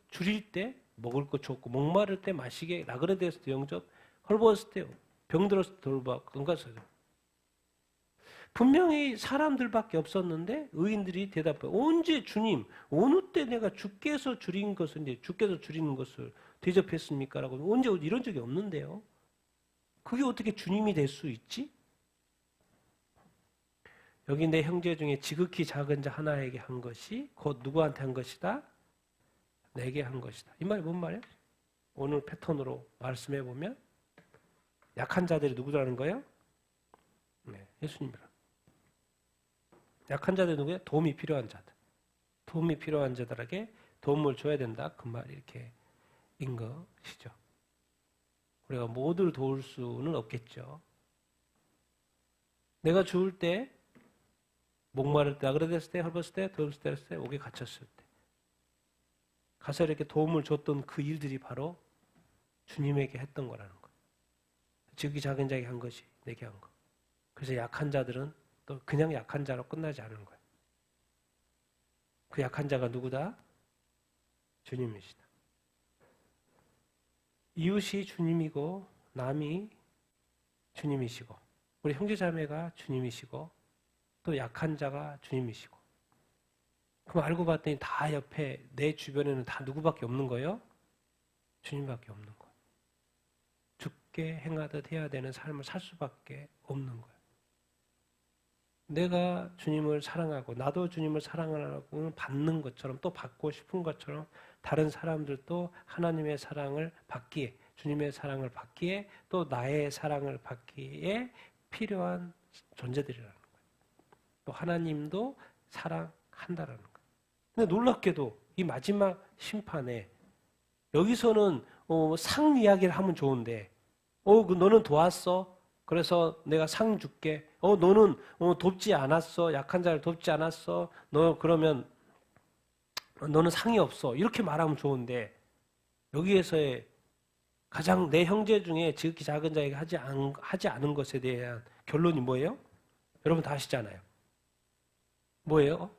줄일 때 먹을 거 줬고 목마를 때 마시게 나그네 되었을 때 영접, 헐벗을 때 병들었을 때 돌봐 건강해서 분명히 사람들밖에 없었는데 의인들이 대답해 언제 주님 어느 때 내가 주께서 줄인 것을 이제 주께서 줄이는 것을 대접했습니까? 라고 언제 이런 적이 없는데요. 그게 어떻게 주님이 될 수 있지? 여기 내 형제 중에 지극히 작은 자 하나에게 한 것이 곧 누구한테 한 것이다? 내게 한 것이다. 이 말이 뭔 말이에요? 오늘 패턴으로 말씀해 보면 약한 자들이 누구라는 거예요? 네, 예수님이라. 약한 자들 누구야? 도움이 필요한 자들. 도움이 필요한 자들에게 도움을 줘야 된다. 그 말이 이렇게 인 것이죠. 우리가 모두를 도울 수는 없겠죠. 내가 죽을 때, 목마를 때, 나그네됐을 때, 헐벗을 때, 돌봄을 때, 옥에 갇혔을 때 가서 이렇게 도움을 줬던 그 일들이 바로 주님에게 했던 거라는 거예요. 지극히 작은 자에게 한 것이 내게 한 거. 그래서 약한 자들은 또 그냥 약한 자로 끝나지 않은 거예요. 그 약한 자가 누구다? 주님이시다. 이웃이 주님이고 남이 주님이시고 우리 형제자매가 주님이시고 또 약한 자가 주님이시고 그럼 알고 봤더니 다 옆에 내 주변에는 다 누구밖에 없는 거예요? 주님밖에 없는 거예요. 죽게 행하듯 해야 되는 삶을 살 수밖에 없는 거예요. 내가 주님을 사랑하고 나도 주님을 사랑하고 받는 것처럼 또 받고 싶은 것처럼 다른 사람들도 하나님의 사랑을 받기에 주님의 사랑을 받기에 또 나의 사랑을 받기에 필요한 존재들이라는 거예요. 또 하나님도 사랑한다라는 거예요. 근데 놀랍게도 이 마지막 심판에 여기서는 상 이야기를 하면 좋은데 너는 도왔어. 그래서 내가 상 줄게. 너는 돕지 않았어. 약한 자를 돕지 않았어. 너 그러면 너는 상이 없어. 이렇게 말하면 좋은데 여기에서의 가장 내 형제 중에 지극히 작은 자에게 하지 않은 것에 대한 결론이 뭐예요? 여러분 다 아시잖아요. 뭐예요?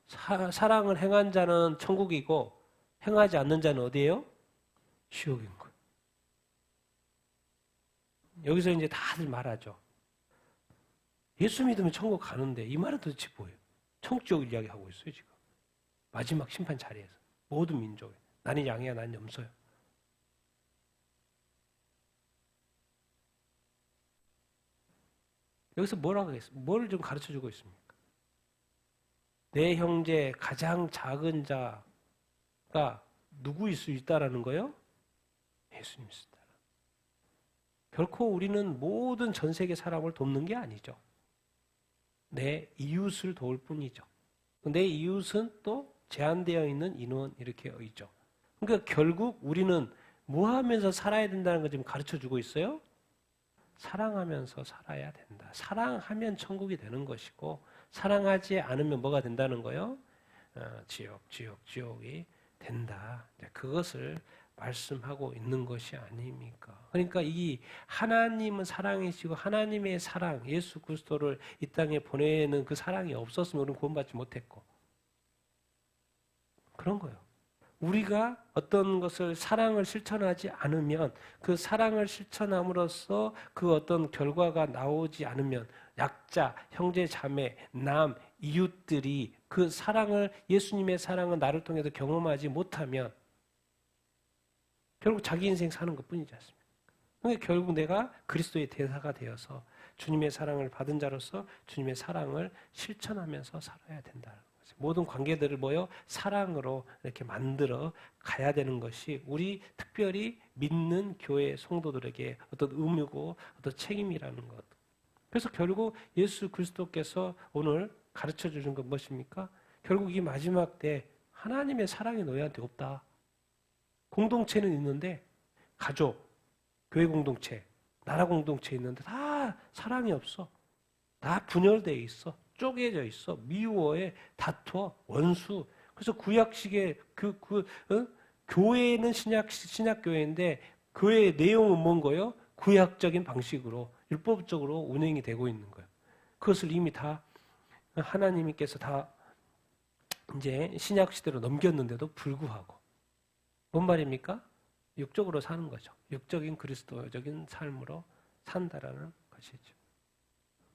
사랑을 행한 자는 천국이고 행하지 않는 자는 어디예요? 지옥인 거예요. 여기서 이제 다들 말하죠. 예수 믿으면 천국 가는데 이 말은 도대체 뭐예요? 천국 지옥 이야기하고 있어요 지금. 마지막 심판 자리에서 모든 민족에 나는 양이야 나는 염소야. 여기서 뭐라고 하겠습니까? 뭘 좀 가르쳐주고 있습니까? 내 형제 가장 작은 자가 누구일 수 있다라는 거예요? 예수님일 수 있다. 결코 우리는 모든 전 세계 사람을 돕는 게 아니죠. 내 이웃을 도울 뿐이죠. 내 이웃은 또 제한되어 있는 인원 이렇게 있죠. 그러니까 결국 우리는 뭐 하면서 살아야 된다는 걸 지금 가르쳐주고 있어요? 사랑하면서 살아야 된다. 사랑하면 천국이 되는 것이고 사랑하지 않으면 뭐가 된다는 거예요? 지옥이 된다. 그것을 말씀하고 있는 것이 아닙니까? 그러니까 이 하나님은 사랑이시고 하나님의 사랑, 예수 그리스도를 이 땅에 보내는 그 사랑이 없었으면 우리는 구원받지 못했고 그런 거예요. 우리가 어떤 것을 사랑을 실천하지 않으면 그 사랑을 실천함으로써 그 어떤 결과가 나오지 않으면 약자, 형제, 자매, 남, 이웃들이 그 사랑을 예수님의 사랑을 나를 통해서 경험하지 못하면 결국 자기 인생 사는 것뿐이지 않습니까? 그러니까 결국 내가 그리스도의 대사가 되어서 주님의 사랑을 받은 자로서 주님의 사랑을 실천하면서 살아야 된다는 거죠. 모든 관계들을 사랑으로 이렇게 만들어 가야 되는 것이 우리 특별히 믿는 교회 성도들에게 어떤 의무고 어떤 책임이라는 것. 그래서 결국 예수 그리스도께서 오늘 가르쳐 주신 건 무엇입니까? 결국 이 마지막 때 하나님의 사랑이 너희한테 없다. 공동체는 있는데 가족, 교회 공동체, 나라 공동체 있는데 다 사랑이 없어. 다 분열되어 있어. 쪼개져 있어. 미워해. 다투어. 원수. 그래서 구약식의 교회는 신약교회인데 교회의 내용은 뭔 거예요? 구약적인 방식으로 율법적으로 운행이 되고 있는 거예요. 그것을 이미 다 하나님께서 다 이제 신약 시대로 넘겼는데도 불구하고 뭔 말입니까? 육적으로 사는 거죠. 육적인 그리스도적인 삶으로 산다라는 것이죠.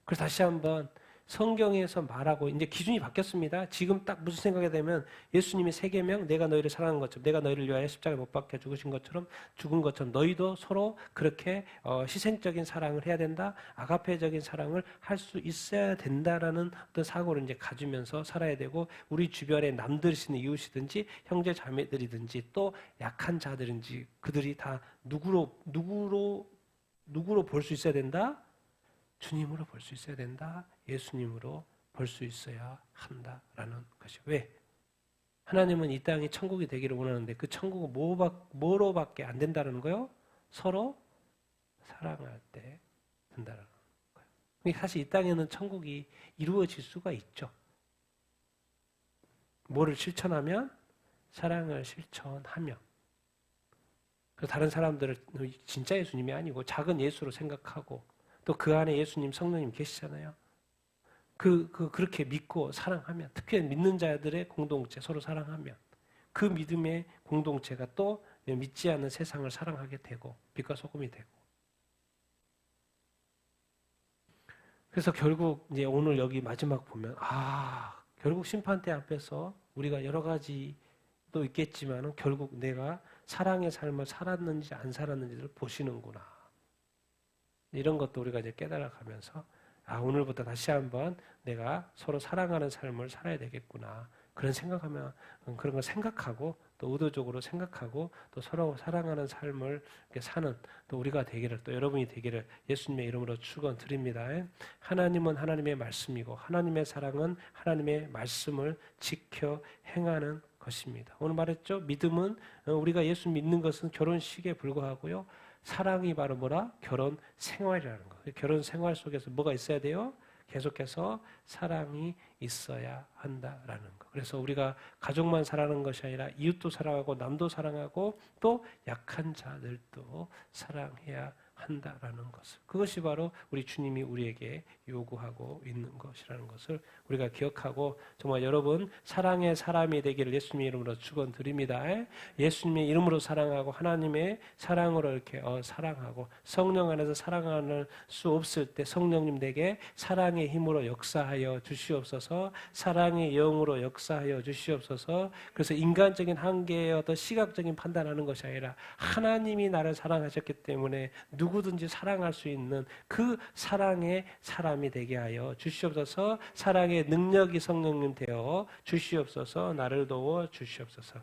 그래서 다시 한번 성경에서 말하고 이제 기준이 바뀌었습니다. 지금 딱 무슨 생각이 되면 예수님이 세계명 내가 너희를 사랑한 것처럼 내가 너희를 위하여 십자가에 못 박혀 죽으신 것처럼 죽은 것처럼 너희도 서로 그렇게 희생적인 사랑을 해야 된다. 아가페적인 사랑을 할 수 있어야 된다라는 어떤 사고를 이제 가지면서 살아야 되고 우리 주변에 남들이든 이웃이든지 형제 자매들이든지 또 약한 자들인지 그들이 다 누구로 볼 수 있어야 된다? 주님으로 볼 수 있어야 된다. 예수님으로 볼 수 있어야 한다라는 것이 왜? 하나님은 이 땅이 천국이 되기를 원하는데 그 천국은 뭐로밖에 안 된다는 거요? 서로 사랑할 때 된다는 거예요. 사실 이 땅에는 천국이 이루어질 수가 있죠. 뭐를 실천하면? 사랑을 실천하면. 다른 사람들을 진짜 예수님이 아니고 작은 예수로 생각하고 또 그 안에 예수님, 성령님 계시잖아요. 그렇게 믿고 사랑하면, 특히 믿는 자들의 공동체, 서로 사랑하면, 그 믿음의 공동체가 또 믿지 않는 세상을 사랑하게 되고, 빛과 소금이 되고. 그래서 결국 이제 오늘 여기 마지막 보면, 결국 심판대 앞에서 우리가 여러 가지도 있겠지만, 결국 내가 사랑의 삶을 살았는지 안 살았는지를 보시는구나. 이런 것도 우리가 이제 깨달아가면서 오늘부터 다시 한번 내가 서로 사랑하는 삶을 살아야 되겠구나. 그런 생각하면 그런 걸 생각하고 또 의도적으로 생각하고 또 서로 사랑하는 삶을 이렇게 사는 또 우리가 되기를 또 여러분이 되기를 예수님의 이름으로 축원드립니다. 하나님은 하나님의 말씀이고 하나님의 사랑은 하나님의 말씀을 지켜 행하는 것입니다. 오늘 말했죠. 믿음은 우리가 예수 믿는 것은 결혼식에 불과하고요. 사랑이 바로 뭐라? 결혼 생활이라는 거. 결혼 생활 속에서 뭐가 있어야 돼요? 계속해서 사랑이 있어야 한다라는 거. 그래서 우리가 가족만 사랑하는 것이 아니라 이웃도 사랑하고 남도 사랑하고 또 약한 자들도 사랑해야 한다라는 것을. 그것이 바로 우리 주님이 우리에게 요구하고 있는 것이라는 것을 우리가 기억하고 정말 여러분 사랑의 사람이 되기를 예수님의 이름으로 축원드립니다. 예수님의 이름으로 사랑하고 하나님의 사랑으로 이렇게 사랑하고 성령 안에서 사랑할 수 없을 때 성령님 내게 사랑의 힘으로 역사하여 주시옵소서. 사랑의 영으로 역사하여 주시옵소서. 그래서 인간적인 한계에 어떤 시각적인 판단하는 것이 아니라 하나님이 나를 사랑하셨기 때문에 누구든지 사랑할 수 있는 그 사랑의 사람이 되게 하여 주시옵소서. 사랑의 능력이 성령님 되어 주시옵소서. 나를 도워 주시옵소서.